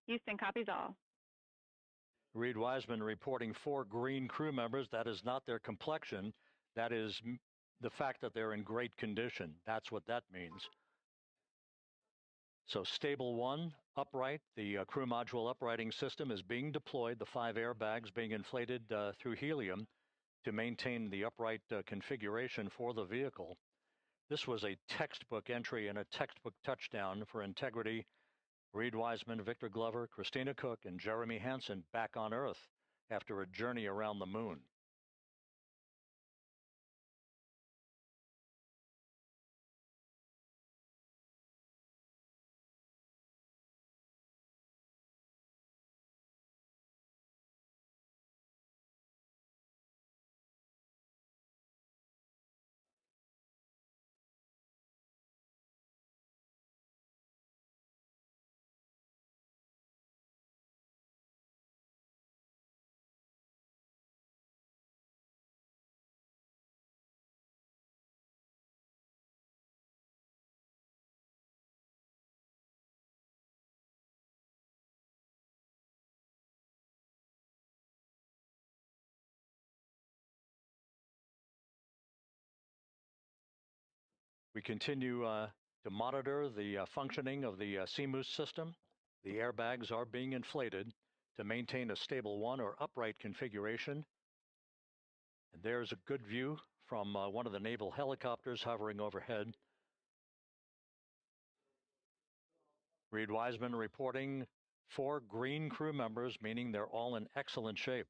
Houston copies all. Reed Wiseman reporting 4 green crew members. That is not their complexion. That is the fact that they're in great condition. That's what that means. So stable 1, upright. The crew module uprighting system is being deployed. The 5 airbags being inflated through helium to maintain the upright configuration for the vehicle. This was a textbook entry and a textbook touchdown for Integrity. Reed Wiseman, Victor Glover, Christina Cook, and Jeremy Hansen back on Earth after a journey around the moon. We continue to monitor the functioning of the CMOOS system. The airbags are being inflated to maintain a stable one or upright configuration. And there's a good view from one of the naval helicopters hovering overhead. Reed Wiseman reporting 4 green crew members, meaning they're all in excellent shape.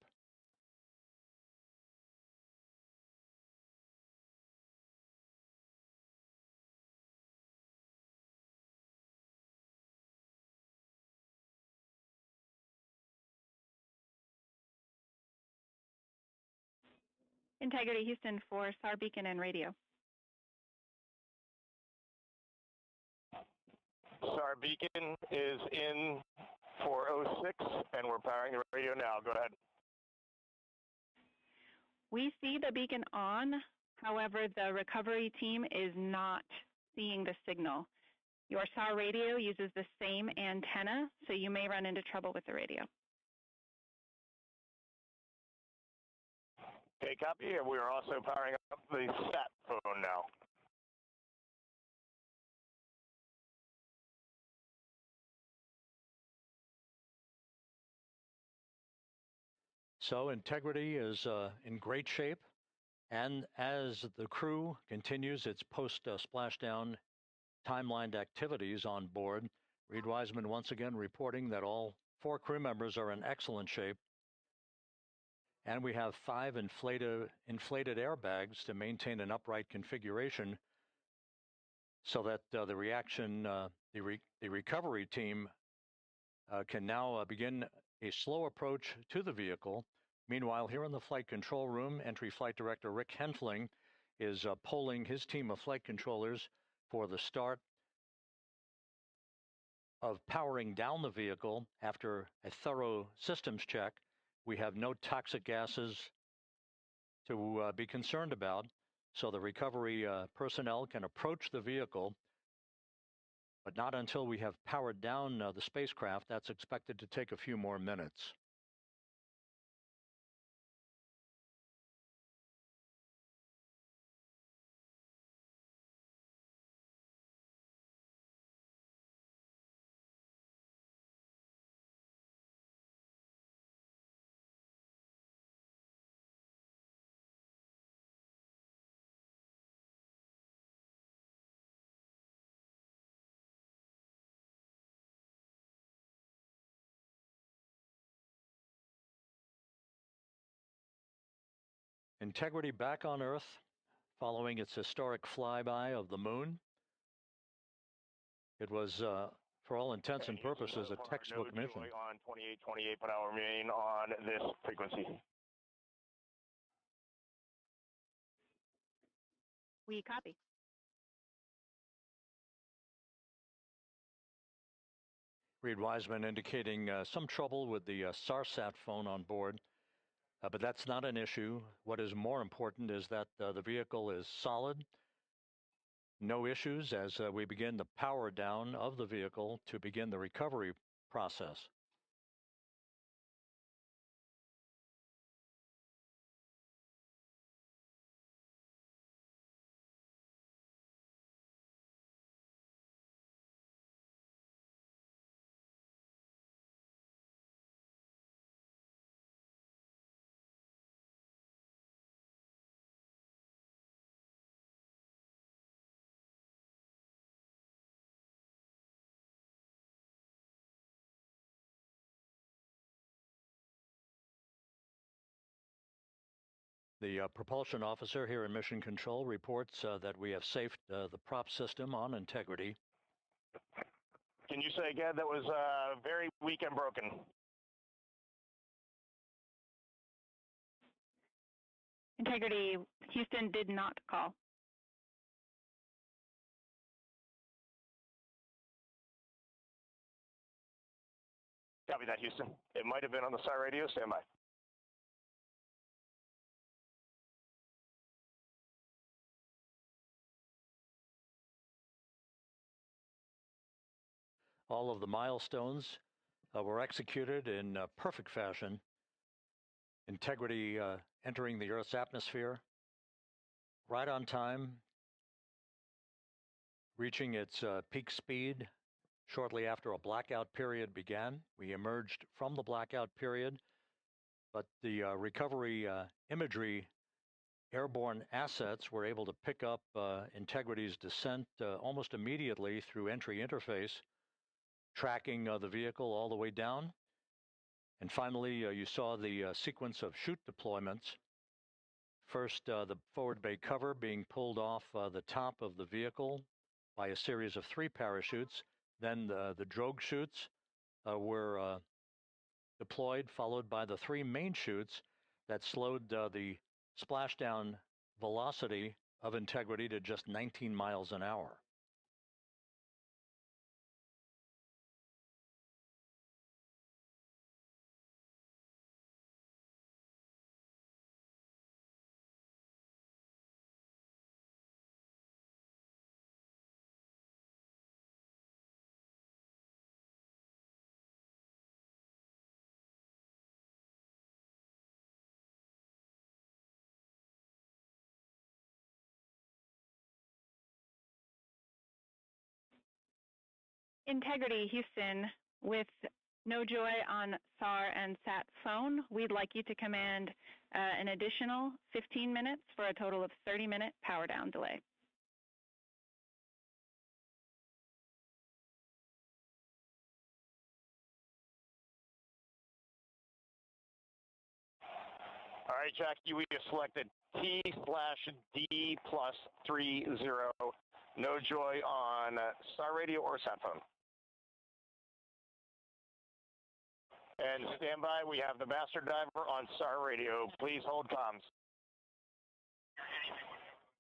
Integrity Houston for SAR beacon and radio. SAR beacon is in for 06, and we're powering the radio now. Go ahead. We see the beacon on. However, the recovery team is not seeing the signal. Your SAR radio uses the same antenna, so you may run into trouble with the radio. Okay, copy. And we are also powering up the sat phone now. So Integrity is in great shape. And as the crew continues its post-splashdown timelined activities on board, Reed Wiseman once again reporting that all 4 crew members are in excellent shape. And we have 5 inflated airbags to maintain an upright configuration so that the recovery team can now begin a slow approach to the vehicle. Meanwhile, here in the flight control room, Entry Flight Director Rick Henfling is polling his team of flight controllers for the start of powering down the vehicle after a thorough systems check. We have no toxic gases to be concerned about, so the recovery personnel can approach the vehicle, but not until we have powered down the spacecraft. That's expected to take a few more minutes. Integrity back on Earth following its historic flyby of the moon. It was, for all intents and purposes, a textbook mission. On 28, but I'll remain on this frequency. We copy. Reed Wiseman indicating some trouble with the SARSAT phone on board. But that's not an issue. What is more important is that the vehicle is solid. No issues as we begin the power down of the vehicle to begin the recovery process. The propulsion officer here in Mission Control reports that we have safed the prop system on Integrity. Can you say again? That was very weak and broken. Integrity Houston did not call. Copy that, Houston. It might have been on the SAR radio. Stand by. All of the milestones were executed in perfect fashion. Integrity entering the Earth's atmosphere right on time, reaching its peak speed shortly after a blackout period began. We emerged from the blackout period, but the recovery imagery airborne assets were able to pick up Integrity's descent almost immediately through entry interface, tracking the vehicle all the way down. And finally, you saw the sequence of chute deployments. First, the forward bay cover being pulled off the top of the vehicle by a series of 3 parachutes. Then the drogue chutes were deployed, followed by the 3 main chutes that slowed the splashdown velocity of Integrity to just 19 miles an hour. Integrity, Houston, with no joy on SAR and SAT phone, we'd like you to command an additional 15 minutes for a total of 30-minute power down delay. All right, Jackie, we have selected T/D+30. No joy on SAR radio or sat phone. And stand by, we have the master diver on SAR radio. Please hold comms.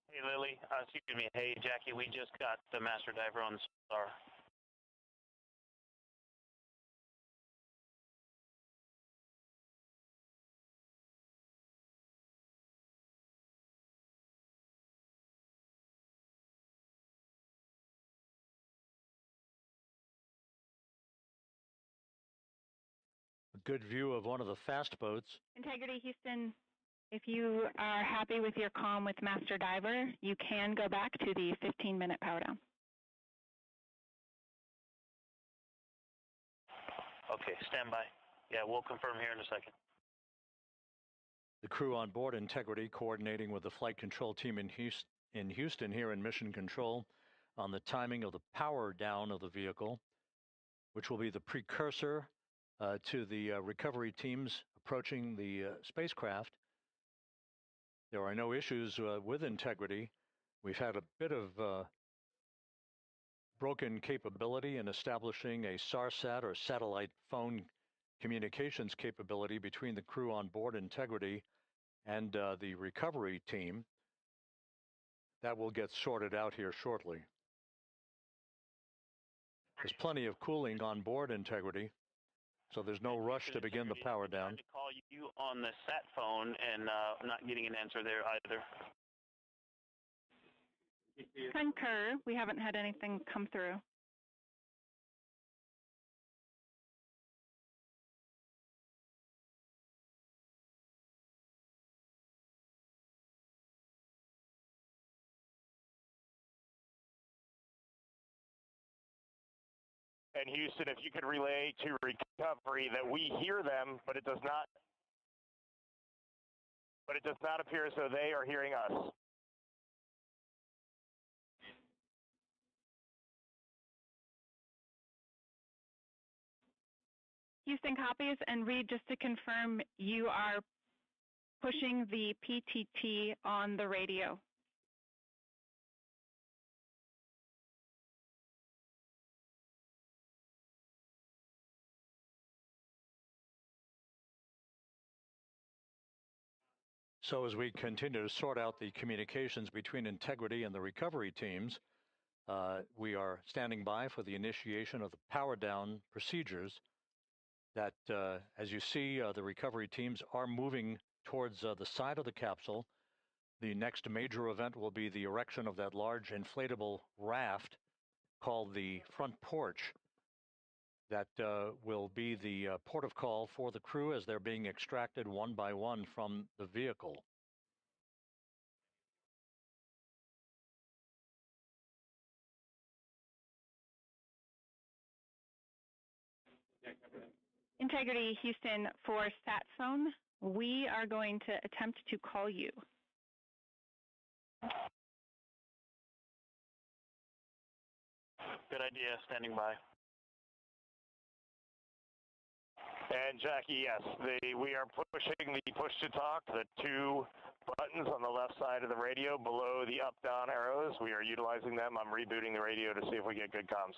Hey, Lily. Excuse me. Hey, Jackie, we just got the master diver on SAR. A good view of one of the fast boats. Integrity, Houston, if you are happy with your comm with master diver, you can go back to the 15-minute power down. Okay, stand by. Yeah, we'll confirm here in a second. The crew on board Integrity coordinating with the flight control team in Houston here in Mission Control on the timing of the power down of the vehicle, which will be the precursor to the recovery teams approaching the spacecraft. There are no issues with Integrity. We've had a bit of broken capability in establishing a SARSAT or satellite phone communications capability between the crew on board Integrity and the recovery team. That will get sorted out here shortly. There's plenty of cooling on board Integrity, so there's no rush to begin the power down. I tried to call you on the sat phone and not getting an answer there either. Concur, we haven't had anything come through. And Houston, if you could relay to recovery that we hear them, but it does not appear as though they are hearing us. Houston copies, and Reed, just to confirm, you are pushing the PTT on the radio. So as we continue to sort out the communications between Integrity and the recovery teams, we are standing by for the initiation of the power down procedures that, as you see, the recovery teams are moving towards the side of the capsule. The next major event will be the erection of that large inflatable raft called the front porch that will be the port of call for the crew as they're being extracted one by one from the vehicle. Integrity, Houston, for sat phone, we are going to attempt to call you. Good idea, standing by. And Jackie, yes, we are pushing the push to talk, the two buttons on the left side of the radio below the up-down arrows. We are utilizing them. I'm rebooting the radio to see if we get good comms.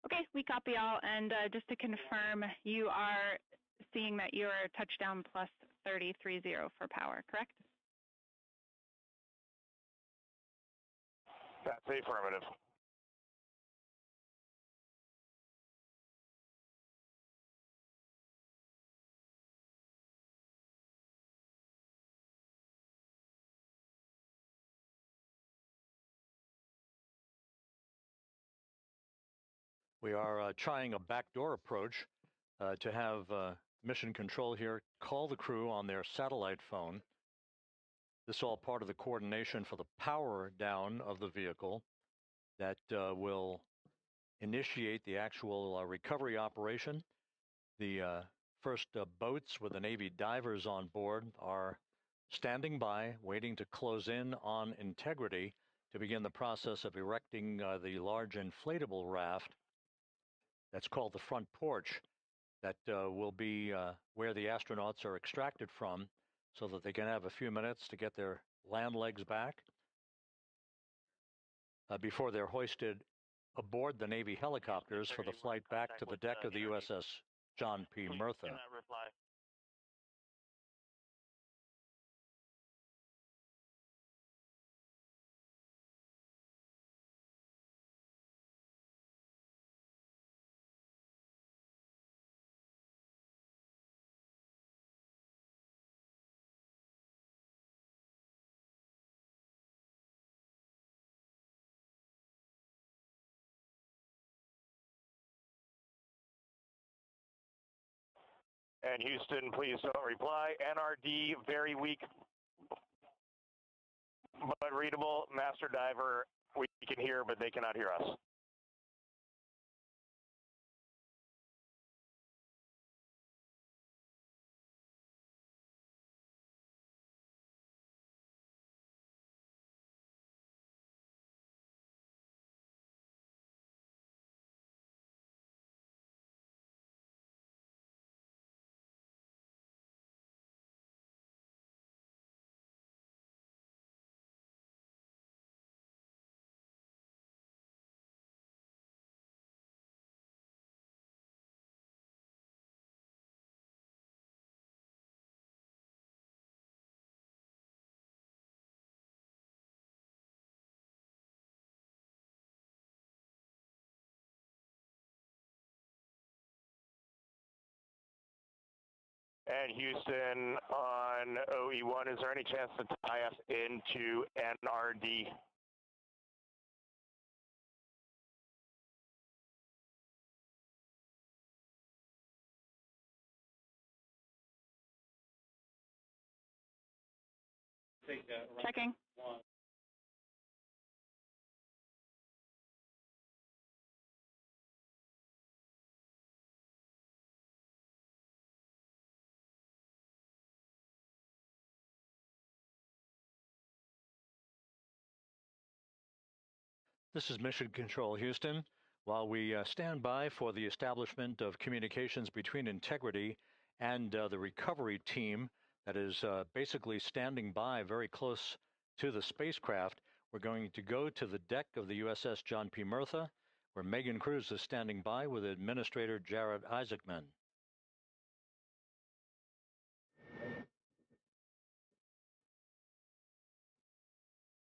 Okay, we copy all, and just to confirm, you are seeing that you are touchdown plus 3030 for power, correct? That's the affirmative. We are trying a backdoor approach to have Mission Control here call the crew on their satellite phone. This is all part of the coordination for the power down of the vehicle that will initiate the actual recovery operation. The first boats with the Navy divers on board are standing by, waiting to close in on Integrity to begin the process of erecting the large inflatable raft that's called the front porch that will be where the astronauts are extracted from so that they can have a few minutes to get their land legs back before they're hoisted aboard the Navy helicopters for the flight back to the deck of the USS John P. Murtha. Reply. And Houston, please don't reply. NRD, very weak, but readable. Master Diver, we can hear, but they cannot hear us. And Houston on OE1, is there any chance to tie us into NRD? Checking. This is Mission Control, Houston. While we stand by for the establishment of communications between Integrity and the recovery team that is basically standing by very close to the spacecraft, we're going to go to the deck of the USS John P. Murtha, where Megan Cruz is standing by with Administrator Jared Isaacman.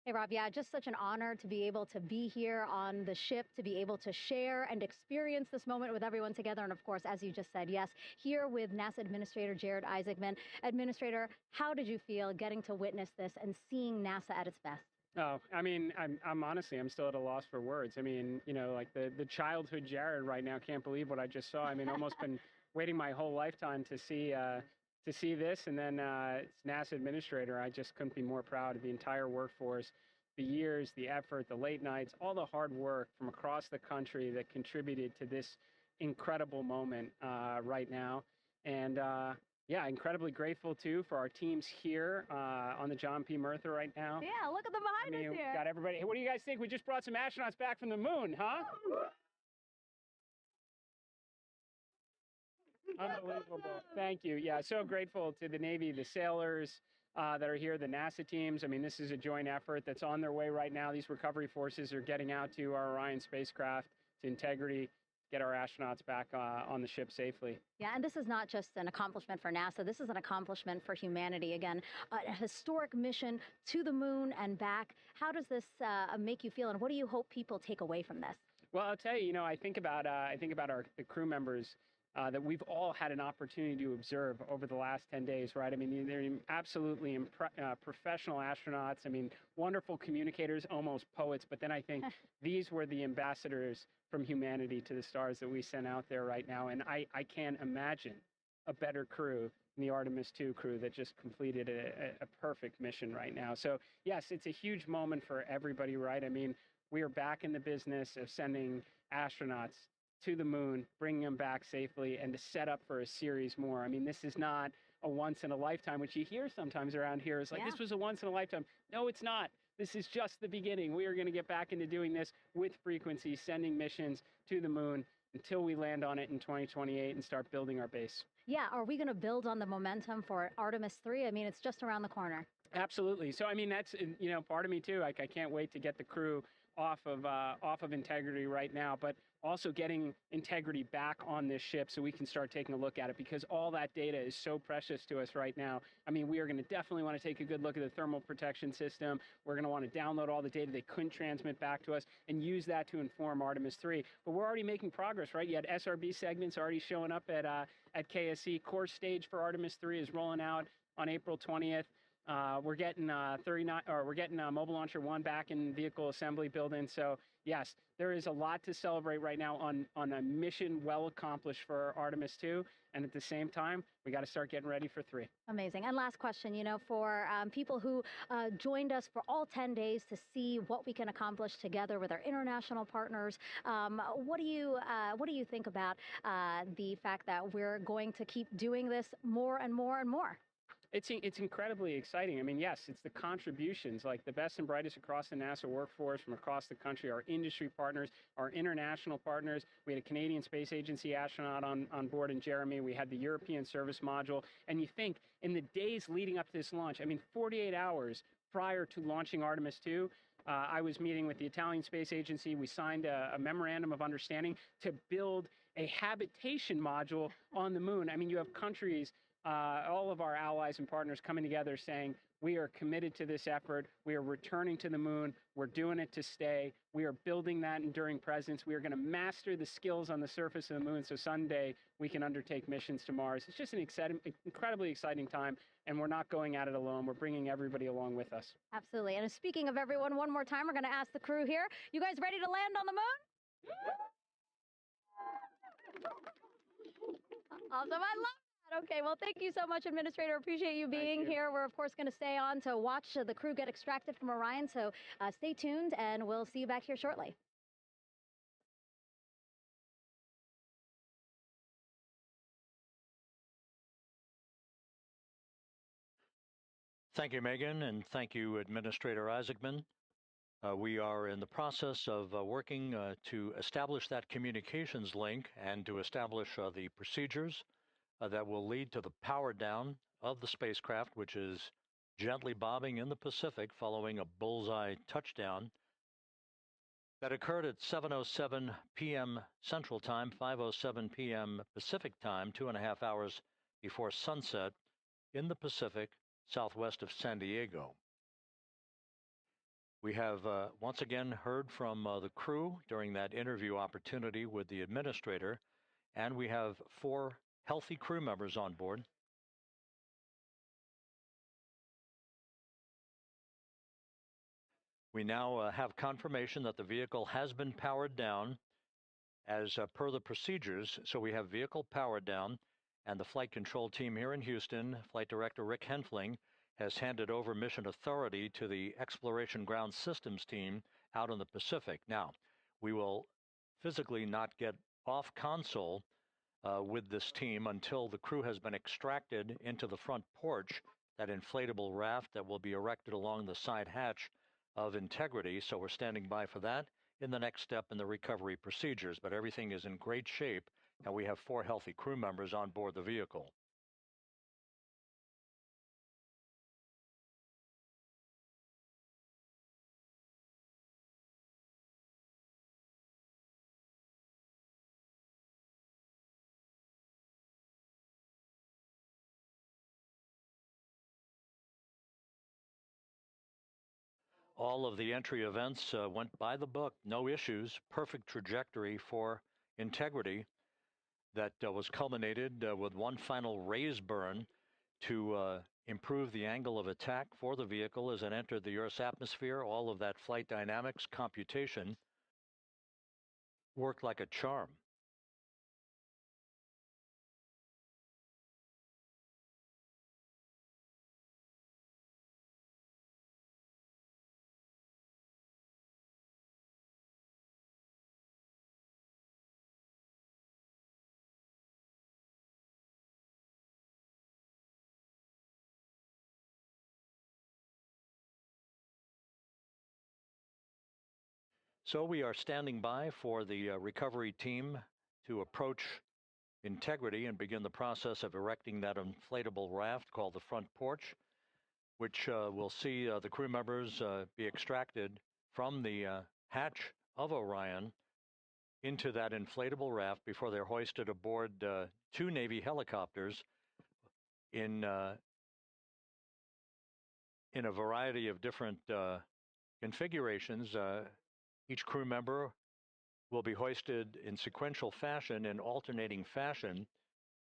Hey, Rob, yeah, just such an honor to be able to be here on the ship, to be able to share and experience this moment with everyone together. And of course, as you just said, yes, here with NASA Administrator Jared Isaacman. Administrator, how did you feel getting to witness this and seeing NASA at its best? Oh, I mean, I'm honestly, I'm still at a loss for words. I mean, you know, like the childhood Jared right now can't believe what I just saw. I mean, almost been waiting my whole lifetime to see this, and then it's NASA Administrator. I just couldn't be more proud of the entire workforce. the years, the effort, the late nights, all the hard work from across the country that contributed to this incredible moment right now. And yeah, incredibly grateful too for our teams here on the John P. Murtha right now. Yeah, look at them behind us here. Got everybody. Hey, what do you guys think? We just brought some astronauts back from the moon, huh? Unbelievable. Thank you. Yeah, so grateful to the Navy, the sailors that are here, the NASA teams. I mean, this is a joint effort that's on their way right now. These recovery forces are getting out to our Orion spacecraft, to Integrity, get our astronauts back on the ship safely. Yeah, and this is not just an accomplishment for NASA. This is an accomplishment for humanity. Again, a historic mission to the moon and back. How does this make you feel, and what do you hope people take away from this? Well, I'll tell you, I think about the crew members that we've all had an opportunity to observe over the last 10 days, right? I mean, they're absolutely professional astronauts. I mean, wonderful communicators, almost poets. But then I think these were the ambassadors from humanity to the stars that we sent out there right now. And I can't imagine a better crew than the Artemis II crew that just completed a perfect mission right now. So, yes, it's a huge moment for everybody, right? I mean, we are back in the business of sending astronauts to the moon, bringing them back safely, and to set up for a series more. I mean, this is not a once in a lifetime, which you hear sometimes around here. It's like, this was a once in a lifetime. No, it's not. This is just the beginning. We are going to get back into doing this with frequency, sending missions to the moon until we land on it in 2028 and start building our base. Yeah, are we going to build on the momentum for Artemis 3? I mean, it's just around the corner. Absolutely. So, I mean, that's, part of me too. Like, I can't wait to get the crew off of Integrity right now, but also getting Integrity back on this ship so we can start taking a look at it, because all that data is so precious to us right now. I mean, we are going to definitely want to take a good look at the thermal protection system. We're going to want to download all the data they couldn't transmit back to us and use that to inform Artemis 3. But we're already making progress, right? You had SRB segments already showing up at KSC. Core stage for Artemis 3 is rolling out on April 20th. We're getting Mobile Launcher 1 back in vehicle assembly building. So yes, there is a lot to celebrate right now on a mission well accomplished for Artemis 2. And at the same time, we got to start getting ready for 3. Amazing. And last question, for people who joined us for all 10 days to see what we can accomplish together with our international partners, what do you think about the fact that we're going to keep doing this more and more and more? It's incredibly exciting. I mean, yes, it's the contributions, like the best and brightest across the NASA workforce from across the country, our industry partners, our international partners. We had a Canadian Space Agency astronaut on board in Jeremy. We had the European Service Module. And you think in the days leading up to this launch, I mean, 48 hours prior to launching Artemis 2, I was meeting with the Italian Space Agency. We signed a memorandum of understanding to build a habitation module on the moon. I mean, you have countries, all of our allies and partners coming together saying, we are committed to this effort. We are returning to the moon. We're doing it to stay. We are building that enduring presence. We are going to master the skills on the surface of the moon so someday we can undertake missions to Mars. It's just an incredibly exciting time, and we're not going at it alone. We're bringing everybody along with us. Absolutely. And speaking of everyone, one more time, we're going to ask the crew here, you guys ready to land on the moon? Awesome. I love that. Okay, well, thank you so much, Administrator. Appreciate you being here. We're, of course, going to stay on to watch the crew get extracted from Orion, so stay tuned, and we'll see you back here shortly. Thank you, Megan, and thank you, Administrator Isaacman. We are in the process of working to establish that communications link and to establish the procedures that will lead to the power down of the spacecraft, which is gently bobbing in the Pacific following a bullseye touchdown that occurred at 7:07 p.m. Central Time, 5:07 p.m. Pacific Time, 2.5 hours before sunset in the Pacific, southwest of San Diego. We have once again heard from the crew during that interview opportunity with the administrator, and we have 4 healthy crew members on board. We now have confirmation that the vehicle has been powered down as per the procedures. So we have vehicle powered down, and the flight control team here in Houston, Flight Director Rick Henfling, has handed over mission authority to the Exploration Ground Systems team out in the Pacific. Now, we will physically not get off console with this team until the crew has been extracted into the front porch, that inflatable raft that will be erected along the side hatch of Integrity. So we're standing by for that in the next step in the recovery procedures. But everything is in great shape, and we have 4 healthy crew members on board the vehicle. All of the entry events went by the book, no issues, perfect trajectory for Integrity that was culminated with one final raise burn to improve the angle of attack for the vehicle as it entered the Earth's atmosphere. All of that flight dynamics computation worked like a charm. So we are standing by for the recovery team to approach Integrity and begin the process of erecting that inflatable raft called the front porch, which will see the crew members be extracted from the hatch of Orion into that inflatable raft before they're hoisted aboard 2 Navy helicopters in a variety of different configurations. Each crew member will be hoisted in sequential fashion, in alternating fashion,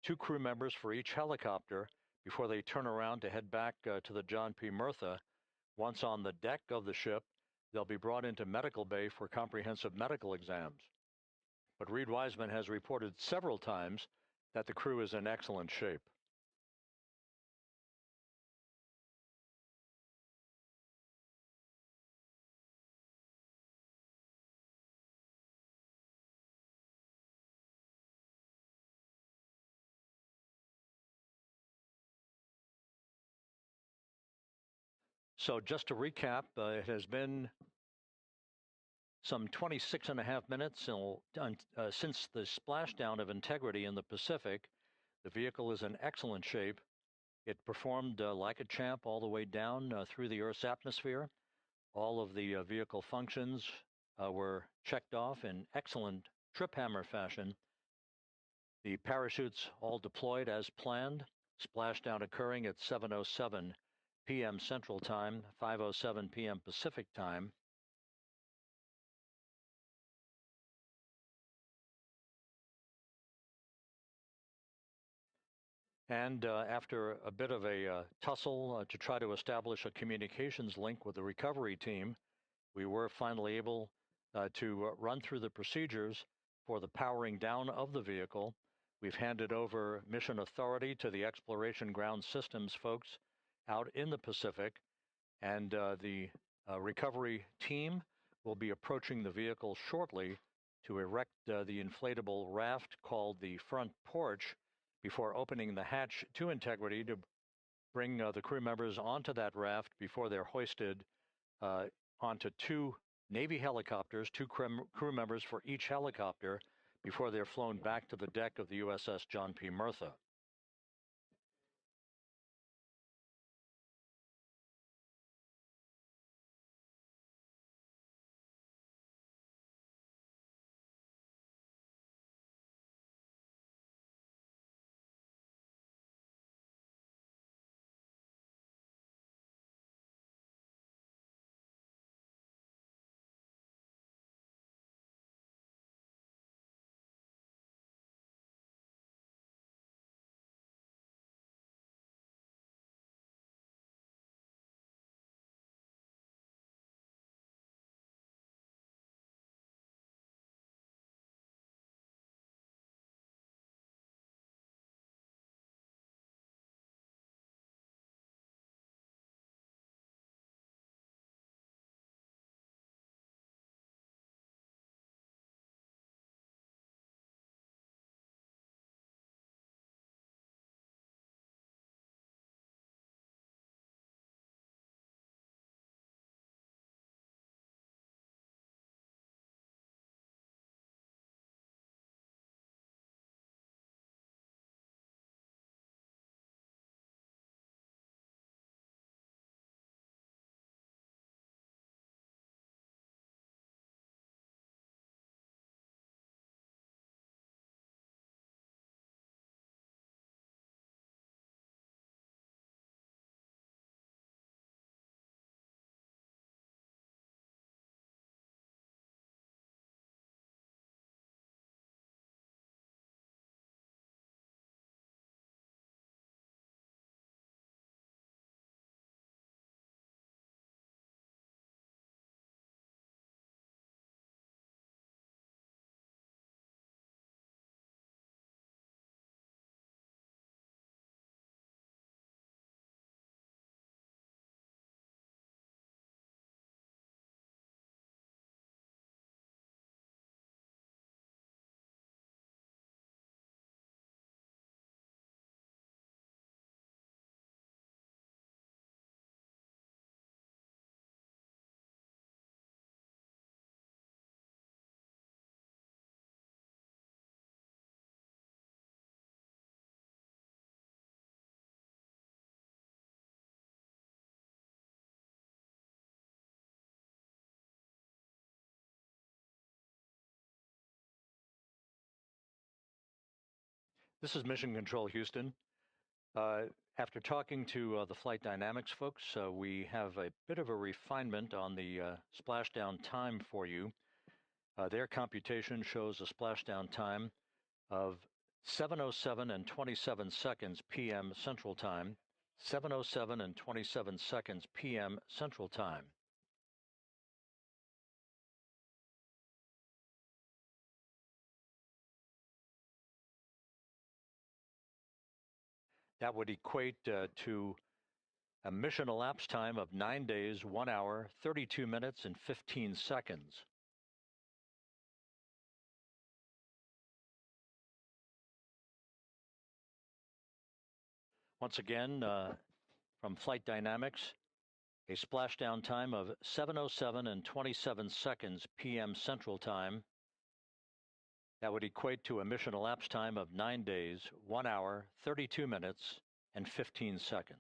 2 crew members for each helicopter before they turn around to head back to the John P. Murtha. Once on the deck of the ship, they'll be brought into medical bay for comprehensive medical exams. But Reed Wiseman has reported several times that the crew is in excellent shape. So just to recap, it has been some 26 and a half minutes since the splashdown of Integrity in the Pacific. The vehicle is in excellent shape. It performed like a champ all the way down through the Earth's atmosphere. All of the vehicle functions were checked off in excellent trip hammer fashion. The parachutes all deployed as planned. Splashdown occurring at 7:07 p.m. Central Time, 5:07 p.m. Pacific Time. And after a bit of a tussle to try to establish a communications link with the recovery team, we were finally able to run through the procedures for the powering down of the vehicle. We've handed over mission authority to the Exploration Ground Systems folks out in the Pacific, and the recovery team will be approaching the vehicle shortly to erect the inflatable raft called the front porch before opening the hatch to Integrity to bring the crew members onto that raft before they're hoisted onto 2 Navy helicopters, 2 crew members for each helicopter, before they're flown back to the deck of the USS John P. Murtha. This is Mission Control Houston. After talking to the flight dynamics folks, we have a bit of a refinement on the splashdown time for you. Their computation shows a splashdown time of 7:07 and 27 seconds p.m. Central Time, 7:07 and 27 seconds p.m. Central Time. That would equate to a mission elapsed time of 9 days, 1 hour, 32 minutes, and 15 seconds. Once again, from Flight Dynamics, a splashdown time of 7:07 and 27 seconds p.m. Central Time. That would equate to a mission elapsed time of 9 days, 1 hour, 32 minutes, and 15 seconds.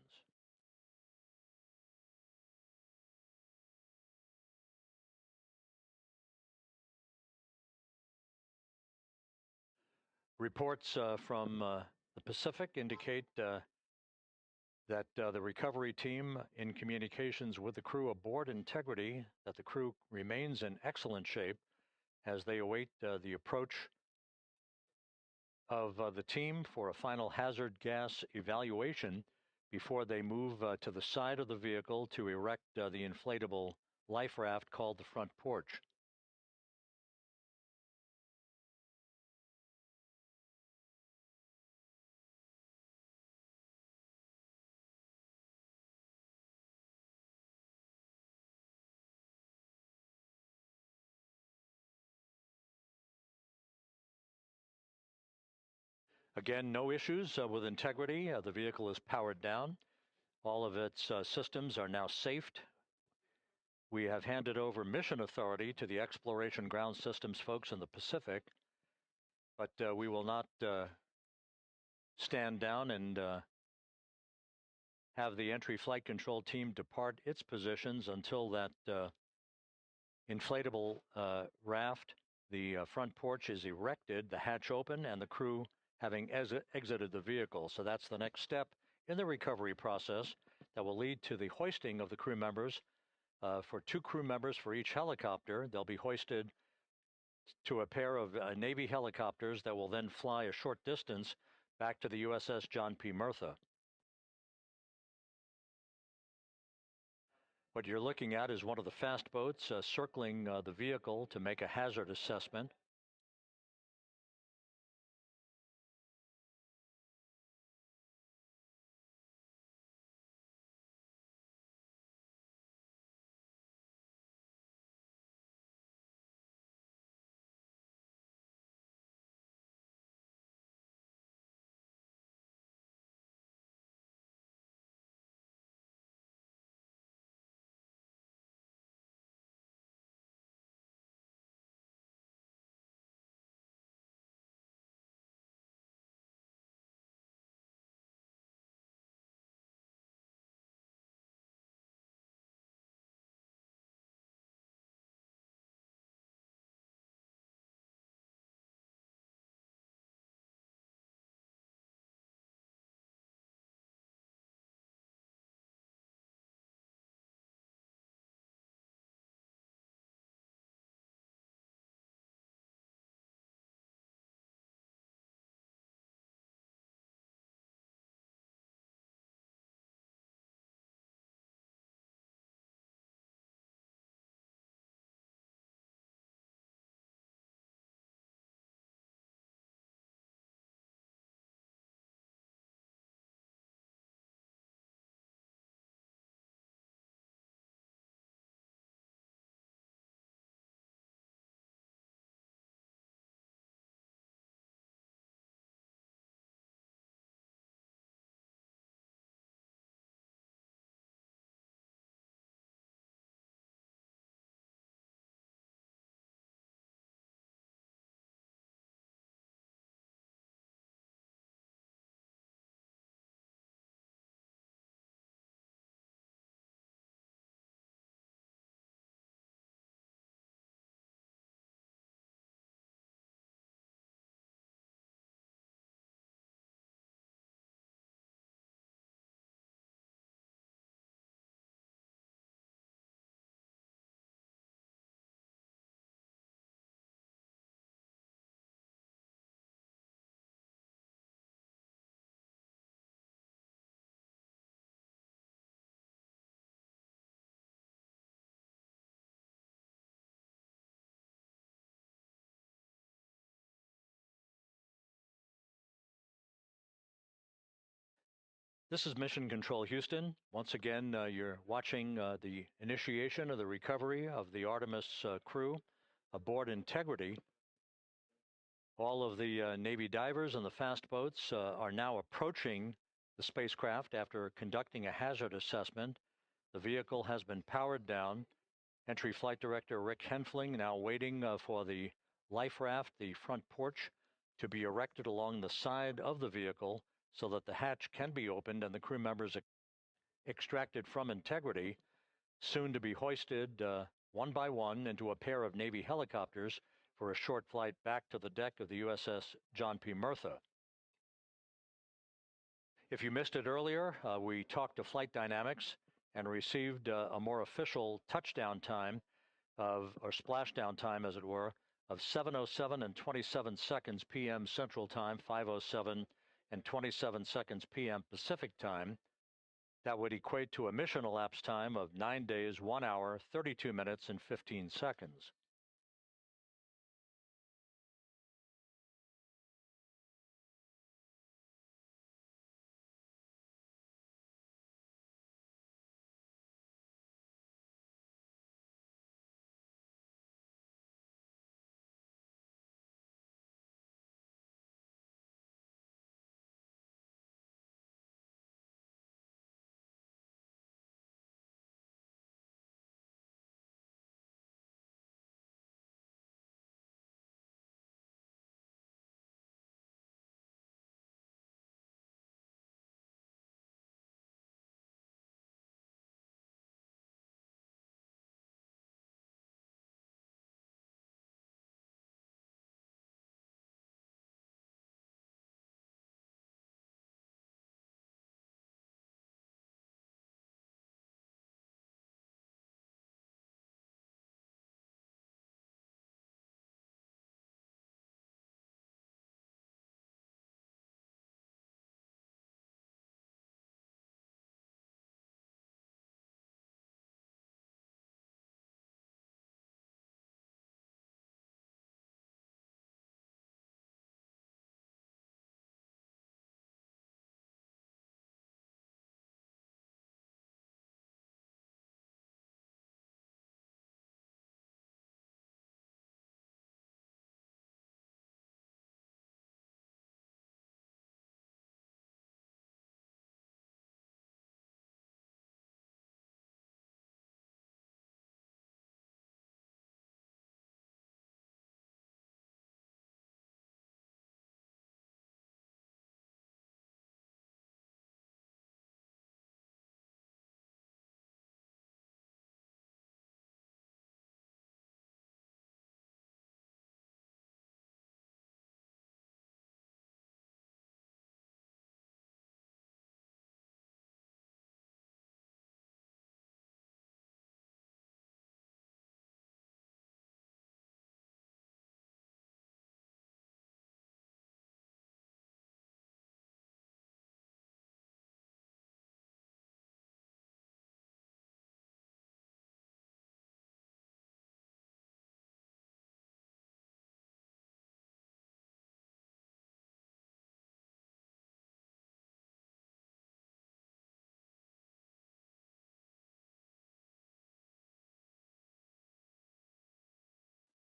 Reports from the Pacific indicate that the recovery team, in communications with the crew aboard Integrity, that the crew remains in excellent shape as they await the approach of the team for a final hazard gas evaluation before they move to the side of the vehicle to erect the inflatable life raft called the front porch. Again, no issues with Integrity. The vehicle is powered down. All of its systems are now safed. We have handed over mission authority to the Exploration Ground Systems folks in the Pacific, but we will not stand down and have the entry flight control team depart its positions until that inflatable raft, the front porch, is erected, the hatch open, and the crew having exited the vehicle. So that's the next step in the recovery process that will lead to the hoisting of the crew members. For 2 crew members for each helicopter, they'll be hoisted to a pair of Navy helicopters that will then fly a short distance back to the USS John P. Murtha. What you're looking at is one of the fast boats circling the vehicle to make a hazard assessment. This is Mission Control Houston. Once again, you're watching the initiation of the recovery of the Artemis crew aboard Integrity. All of the Navy divers and the fast boats are now approaching the spacecraft after conducting a hazard assessment. The vehicle has been powered down. Entry Flight Director Rick Henfling now waiting for the life raft, the front porch, to be erected along the side of the vehicle so that the hatch can be opened and the crew members extracted from Integrity, soon to be hoisted one by one into a pair of Navy helicopters for a short flight back to the deck of the USS John P. Murtha. If you missed it earlier, we talked to Flight Dynamics and received a more official touchdown time or splashdown time, as it were, of 7:07 and 27 seconds p.m. Central Time, 5:07 and 27 seconds p.m. Pacific Time. That would equate to a mission elapsed time of 9 days, 1 hour, 32 minutes, and 15 seconds.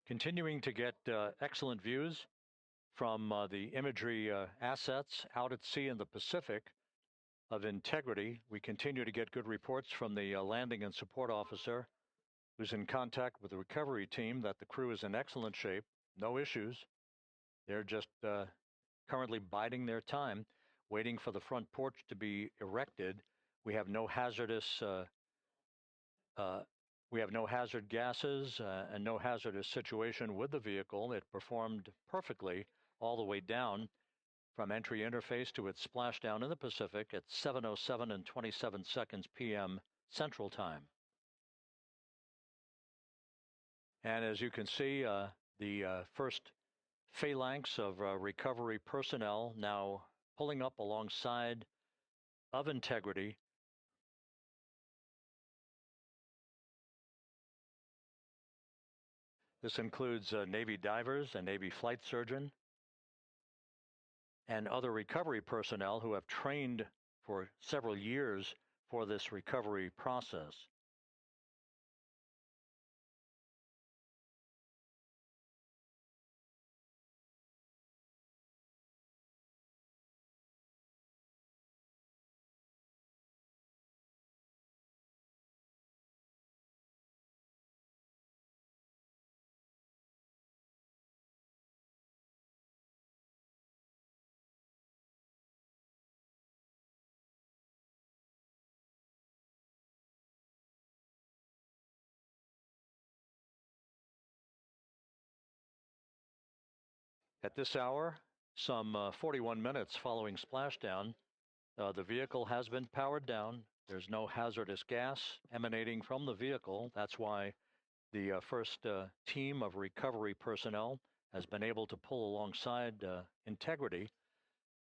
Continuing to get excellent views from the imagery assets out at sea in the Pacific of Integrity. We continue to get good reports from the landing and support officer who's in contact with the recovery team that the crew is in excellent shape, no issues. They're just currently biding their time, waiting for the front porch to be erected. We have no hazardous hazard gases and no hazardous situation with the vehicle. It performed perfectly all the way down from entry interface to its splashdown in the Pacific at 7:07 and 27 seconds p.m. Central Time. And as you can see, the first phalanx of recovery personnel now pulling up alongside of Integrity. This includes Navy divers, a Navy flight surgeon, and other recovery personnel who have trained for several years for this recovery process. At this hour, some 41 minutes following splashdown, the vehicle has been powered down. There's no hazardous gas emanating from the vehicle. That's why the first team of recovery personnel has been able to pull alongside Integrity,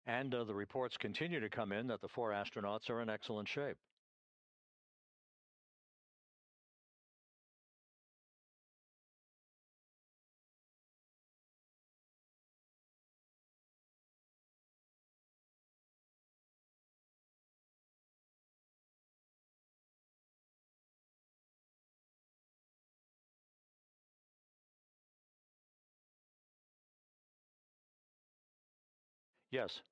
and the reports continue to come in that the 4 astronauts are in excellent shape. Yes.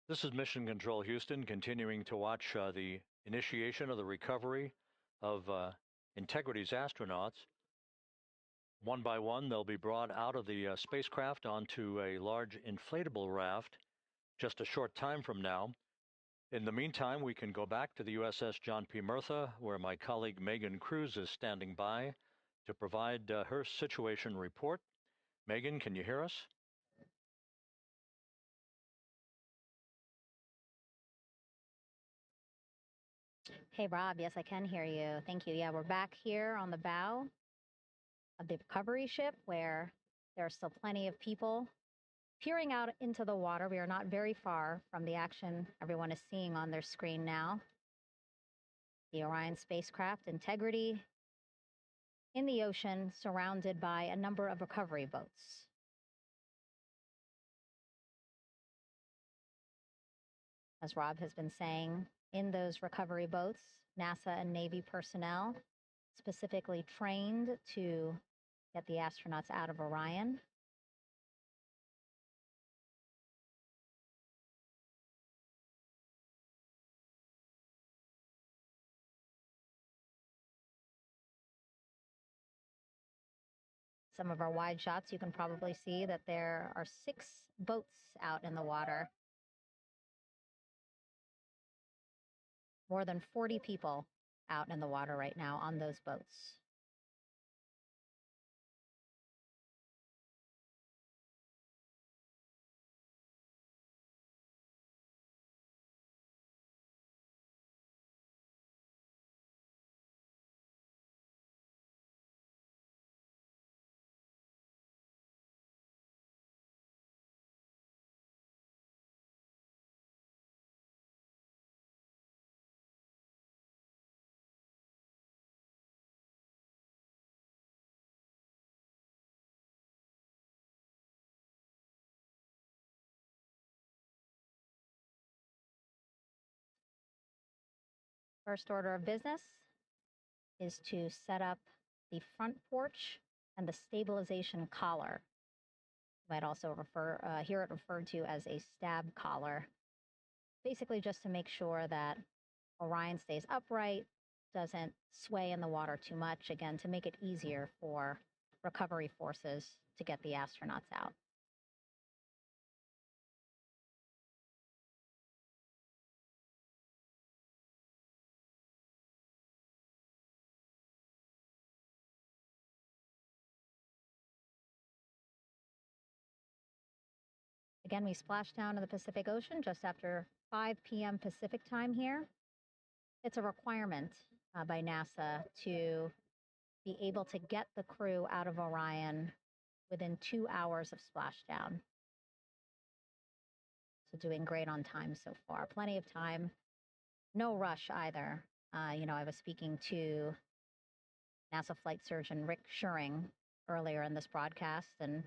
This is Mission Control Houston, continuing to watch the initiation of the recovery of Integrity's astronauts. One by one, they'll be brought out of the spacecraft onto a large inflatable raft just a short time from now. In the meantime, we can go back to the USS John P. Murtha, where my colleague Megan Cruz is standing by to provide her situation report. Megan, can you hear us? Hey, Rob. Yes, I can hear you. Thank you. Yeah, we're back here on the bow of the recovery ship where there are still plenty of people peering out into the water. We are not very far from the action everyone is seeing on their screen now. The Orion spacecraft, Integrity, in the ocean, surrounded by a number of recovery boats. As Rob has been saying, in those recovery boats, NASA and Navy personnel specifically trained to get the astronauts out of Orion. Some of our wide shots, you can probably see that there are 6 boats out in the water. More than 40 people out in the water right now on those boats. First order of business is to set up the front porch and the stabilization collar. You might also hear it referred to as a stab collar. Basically just to make sure that Orion stays upright, doesn't sway in the water too much, again, to make it easier for recovery forces to get the astronauts out. Again, we splashed down in the Pacific Ocean just after 5 p.m. Pacific time here. It's a requirement by NASA to be able to get the crew out of Orion within 2 hours of splashdown. So doing great on time so far. Plenty of time. No rush either. I was speaking to NASA flight surgeon Rick Schuring earlier in this broadcast, and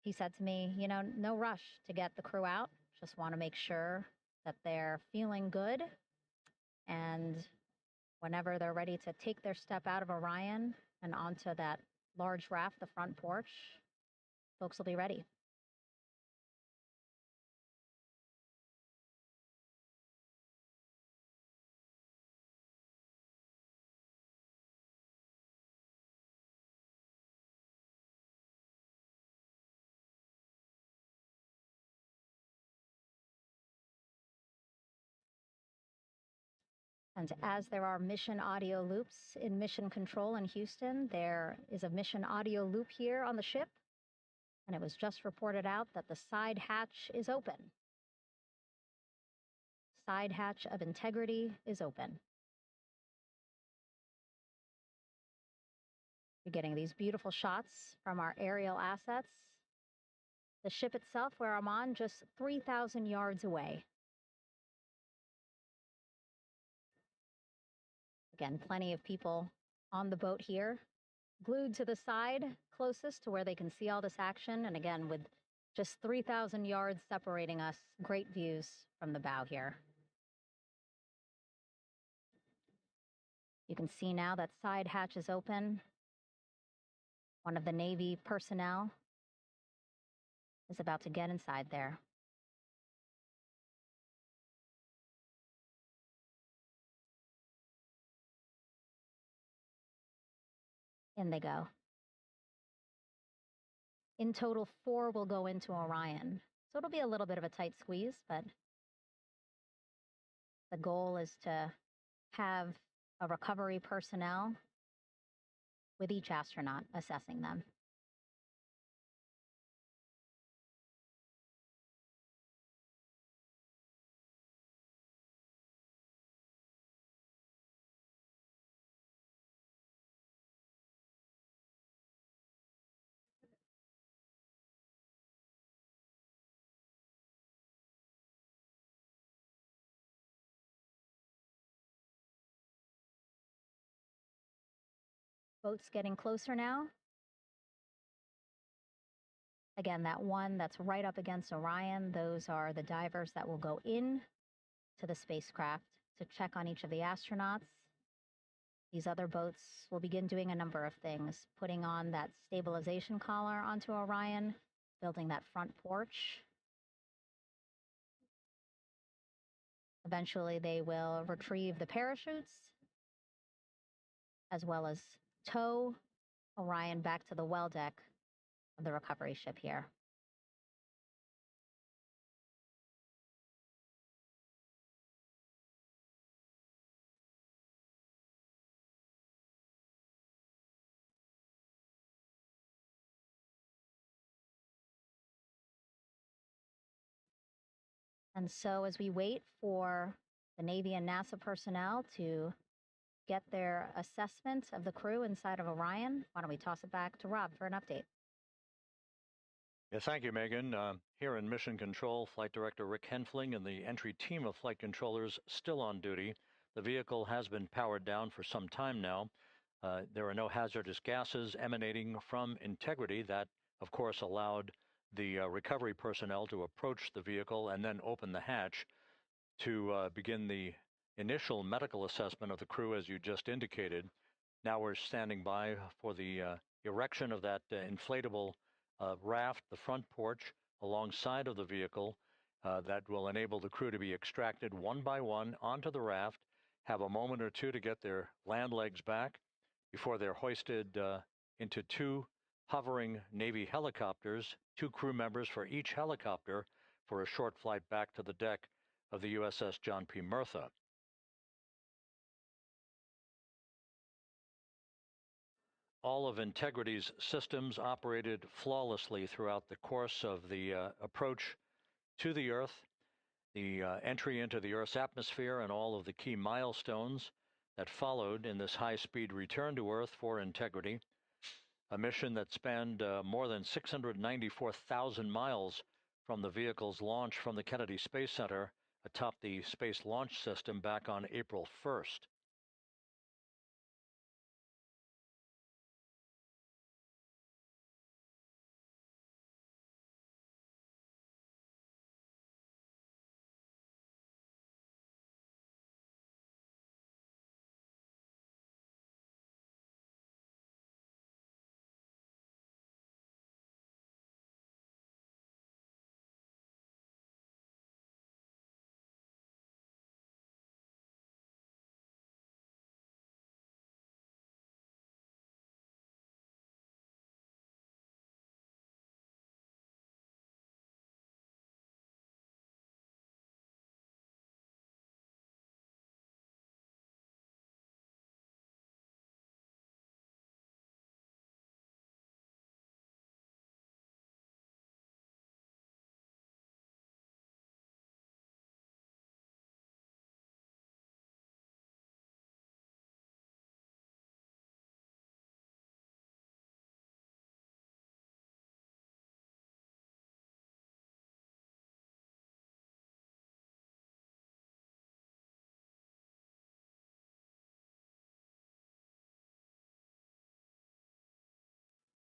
he said to me, no rush to get the crew out. Just want to make sure that they're feeling good. And whenever they're ready to take their step out of Orion and onto that large raft, the front porch, folks will be ready. And as there are mission audio loops in mission control in Houston, there is a mission audio loop here on the ship. And it was just reported out that the side hatch is open. Side hatch of integrity is open. You're getting these beautiful shots from our aerial assets. The ship itself, where I'm on, just 3,000 yards away. Again, plenty of people on the boat here, glued to the side closest to where they can see all this action. And again, with just 3,000 yards separating us, great views from the bow here. You can see now that side hatch is open. One of the Navy personnel is about to get inside there. In they go. In total, 4 will go into Orion. So it'll be a little bit of a tight squeeze, but the goal is to have a recovery personnel with each astronaut assessing them. Boats getting closer now. Again, that one that's right up against Orion, those are the divers that will go in to the spacecraft to check on each of the astronauts. These other boats will begin doing a number of things, putting on that stabilization collar onto Orion, building that front porch. Eventually, they will retrieve the parachutes, as well as tow Orion back to the well deck of the recovery ship here. And so as we wait for the Navy and NASA personnel to get their assessment of the crew inside of Orion, why don't we toss it back to Rob for an update? Yeah, thank you, Megan. Here in Mission Control, Flight Director Rick Henfling and the entry team of flight controllers still on duty. The vehicle has been powered down for some time now. There are no hazardous gases emanating from integrity. That, of course, allowed the recovery personnel to approach the vehicle and then open the hatch to begin the initial medical assessment of the crew, as you just indicated. Now we're standing by for the erection of that inflatable raft, the front porch, alongside of the vehicle that will enable the crew to be extracted one by one onto the raft, have a moment or two to get their land legs back before they're hoisted into two hovering Navy helicopters, 2 crew members for each helicopter, for a short flight back to the deck of the USS John P. Murtha. All of Integrity's systems operated flawlessly throughout the course of the approach to the Earth, the entry into the Earth's atmosphere, and all of the key milestones that followed in this high-speed return to Earth for Integrity, a mission that spanned more than 694,000 miles from the vehicle's launch from the Kennedy Space Center atop the Space Launch System back on April 1st.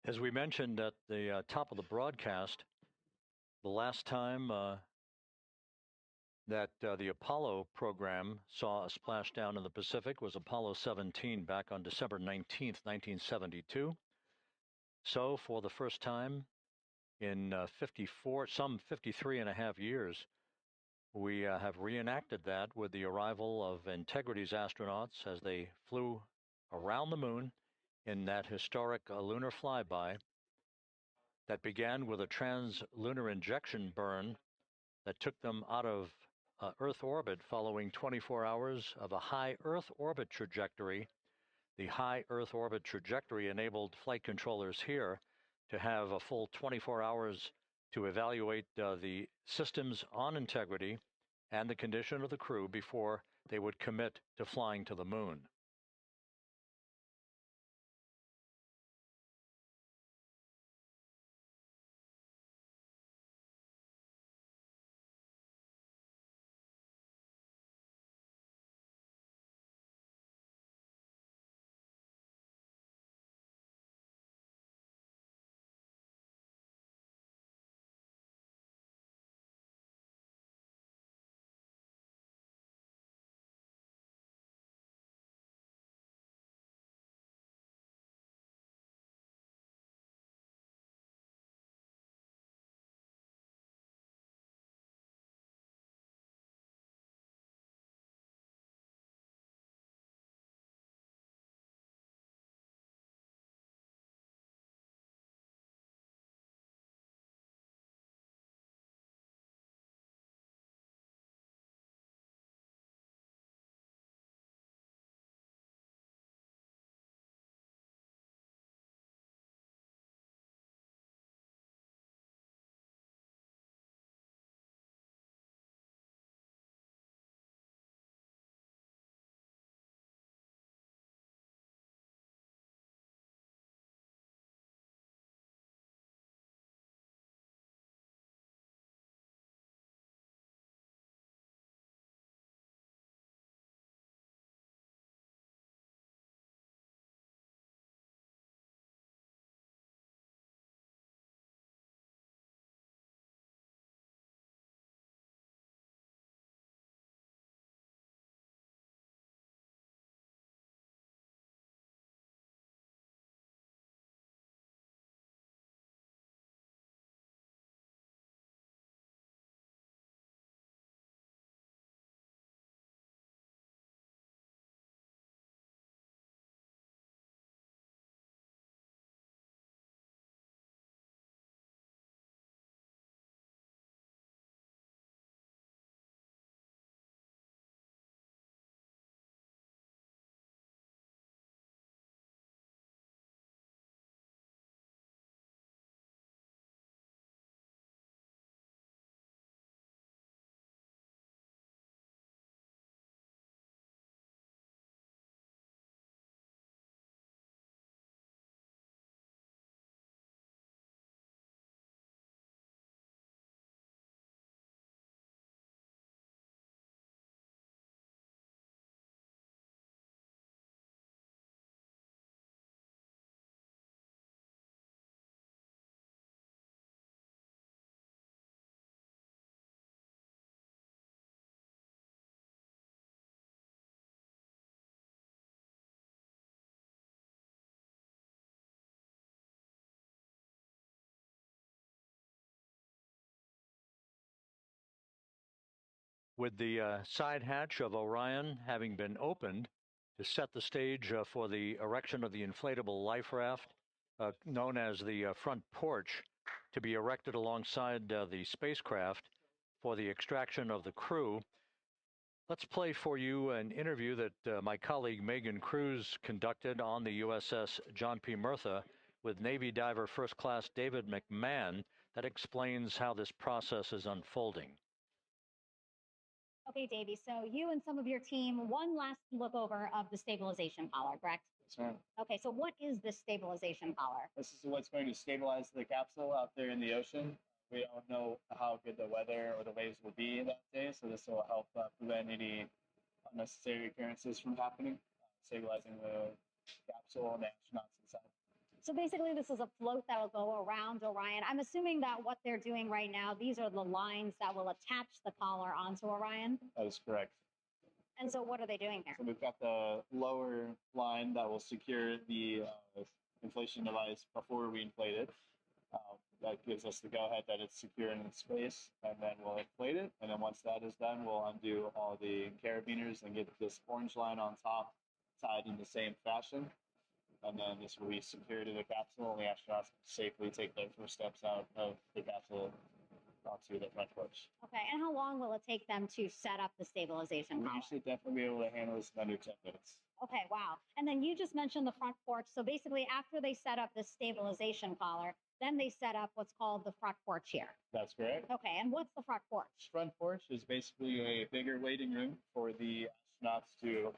As we mentioned at the top of the broadcast, the last time that the Apollo program saw a splashdown in the Pacific was Apollo 17 back on December 19th, 1972. So for the first time in 53 and a half years, we have reenacted that with the arrival of Integrity's astronauts as they flew around the moon in that historic lunar flyby that began with a trans-lunar injection burn that took them out of Earth orbit following 24 hours of a high Earth orbit trajectory. The high Earth orbit trajectory enabled flight controllers here to have a full 24 hours to evaluate the systems on Integrity and the condition of the crew before they would commit to flying to the moon. With the side hatch of Orion having been opened to set the stage for the erection of the inflatable life raft, known as the front porch, to be erected alongside the spacecraft for the extraction of the crew. Let's play for you an interview that my colleague Megan Cruz conducted on the USS John P. Murtha with Navy diver First Class David McMahon that explains how this process is unfolding. Okay, Davey, so you and some of your team, one last look over of the stabilization collar, correct? That's right. Okay, so what is this stabilization collar? This is what's going to stabilize the capsule out there in the ocean. We don't know how good the weather or the waves will be that day, so this will help prevent any unnecessary occurrences from happening, stabilizing the capsule and the astronauts inside. So basically, this is a float that will go around Orion. I'm assuming that what they're doing right now, these are the lines that will attach the collar onto Orion. That is correct. And so what are they doing here? So we've got the lower line that will secure the inflation device before we inflate it. That gives us the go-ahead that it's secure in space, and then we'll inflate it. And then once that is done, we'll undo all the carabiners and get this orange line on top tied in the same fashion. And then this will be secured to the capsule, and the astronauts can safely take their first steps out of the capsule onto the front porch. Okay, and how long will it take them to set up the stabilization collar? We should definitely be able to handle this in under 10 minutes. Okay, wow. And then you just mentioned the front porch. So basically, after they set up the stabilization collar, then they set up what's called the front porch here. That's correct. Okay, and what's the front porch? Front porch is basically a bigger waiting room for the astronauts to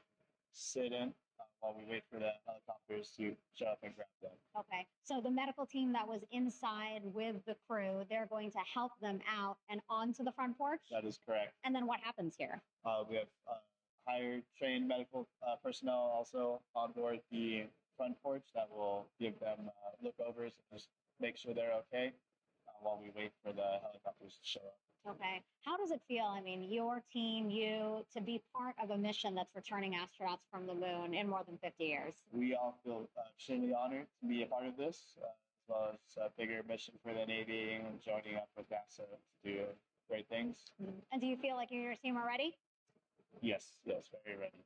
sit in while we wait for the helicopters to show up and grab them. Okay, so the medical team that was inside with the crew, they're going to help them out and onto the front porch? That is correct. And then what happens here? We have hired trained medical personnel also on board the front porch that will give them lookovers and just make sure they're okay while we wait for the helicopters to show up. Okay. How does it feel? I mean, your team, you, to be part of a mission that's returning astronauts from the moon in more than 50 years? We all feel extremely honored to be a part of this, as well as a bigger mission for the Navy and joining up with NASA to do great things. And do you feel like you and your team are ready? Yes, very ready.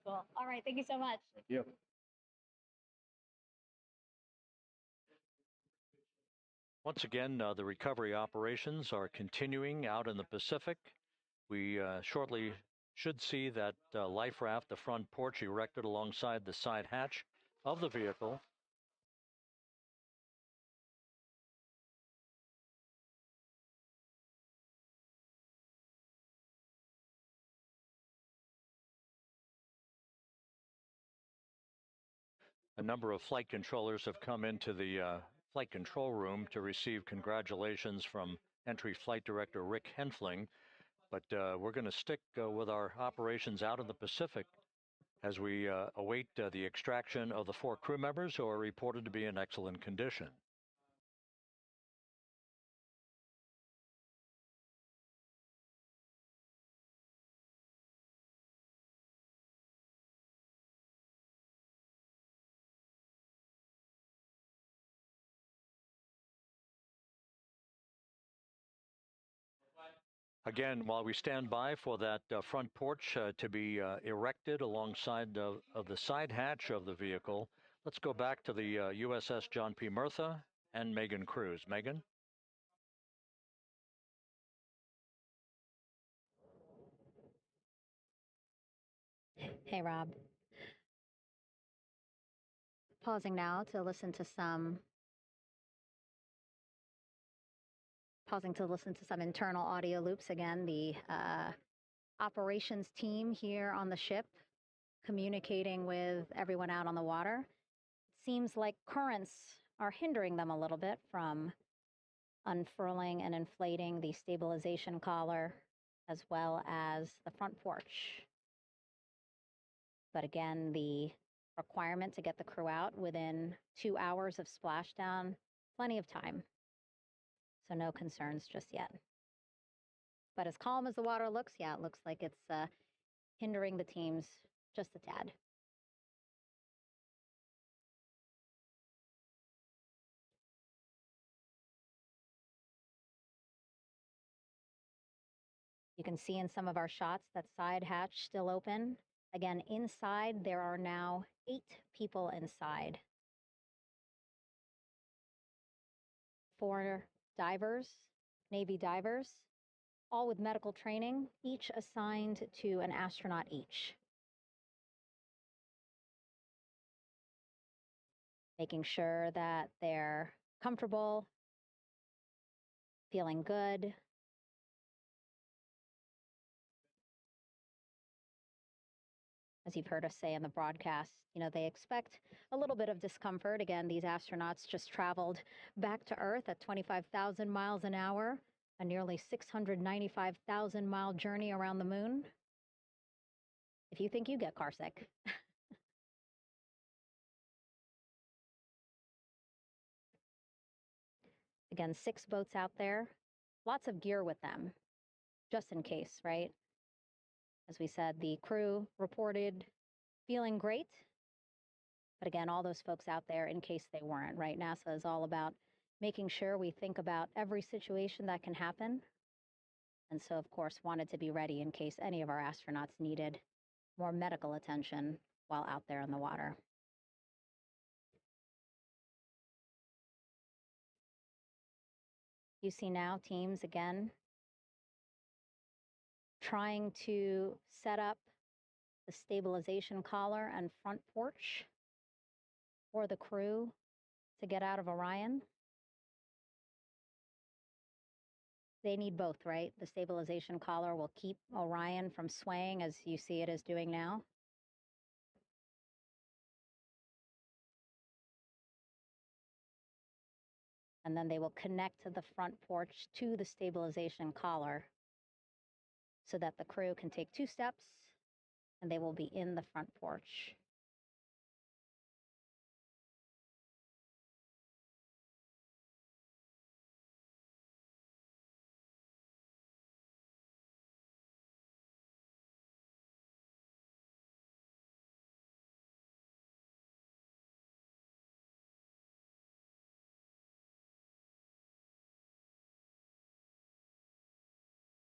Cool. All right. Thank you so much. Thank you. Once again, the recovery operations are continuing out in the Pacific. We shortly should see that life raft, the front porch, erected alongside the side hatch of the vehicle. A number of flight controllers have come into the flight control room to receive congratulations from Entry Flight Director Rick Henfling. But we're going to stick with our operations out in the Pacific as we await the extraction of the 4 crew members who are reported to be in excellent condition. Again, while we stand by for that front porch to be erected alongside of the side hatch of the vehicle, let's go back to the USS John P. Murtha and Megan Cruz. Megan? Hey, Rob. Pausing now to listen to some internal audio loops. Again, the operations team here on the ship communicating with everyone out on the water. It seems like currents are hindering them a little bit from unfurling and inflating the stabilization collar as well as the front porch. But again, the requirement to get the crew out within 2 hours of splashdown, plenty of time. So no concerns just yet. But as calm as the water looks, yeah, it looks like it's hindering the teams just a tad. You can see in some of our shots that side hatch still open. Again, inside, there are now 8 people inside. 4 divers, Navy divers, all with medical training, each assigned to an astronaut each. Making sure that they're comfortable, feeling good. As you've heard us say in the broadcast, they expect a little bit of discomfort. Again, these astronauts just traveled back to Earth at 25,000 miles an hour, a nearly 695,000-mile journey around the moon. If you think you get carsick. Again, 6 boats out there, lots of gear with them, just in case, right? As we said, the crew reported feeling great. But again, all those folks out there in case they weren't, right? NASA is all about making sure we think about every situation that can happen. And so, of course, wanted to be ready in case any of our astronauts needed more medical attention while out there in the water. You see now teams, again, trying to set up the stabilization collar and front porch for the crew to get out of Orion. They need both, right? The stabilization collar will keep Orion from swaying as you see it is doing now. And then they will connect to the front porch to the stabilization collar so that the crew can take 2 steps and they will be in the front porch.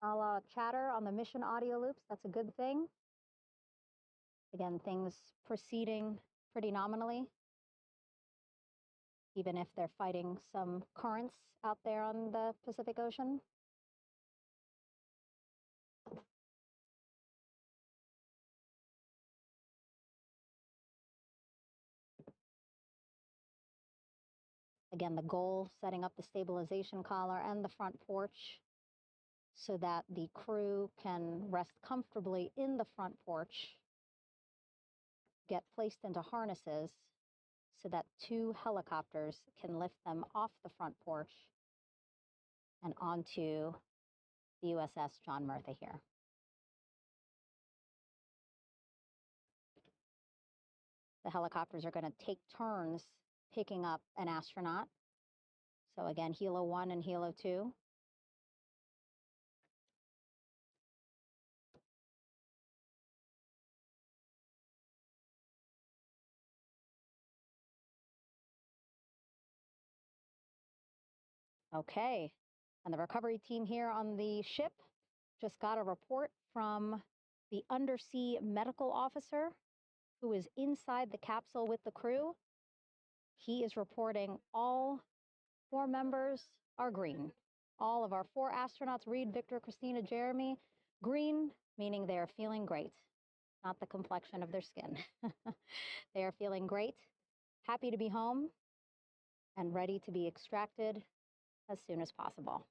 I'll chatter on the mission audio loops. That's a good thing. Again, things proceeding pretty nominally, even if they're fighting some currents out there on the Pacific Ocean. Again, the goal, setting up the stabilization collar and the front porch so that the crew can rest comfortably in the front porch, get placed into harnesses so that 2 helicopters can lift them off the front porch and onto the USS John Murtha here. The helicopters are going to take turns picking up an astronaut. So again, Helo 1 and Helo 2. Okay, and the recovery team here on the ship just got a report from the undersea medical officer who is inside the capsule with the crew. He is reporting all 4 members are green. All of our 4 astronauts, Reed, Victor, Christina, Jeremy, green, meaning they are feeling great, not the complexion of their skin. They are feeling great, happy to be home, and ready to be extracted as soon as possible.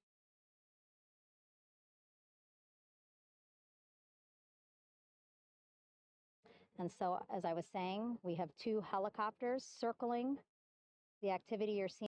And so, as I was saying, we have 2 helicopters circling the activity you're seeing.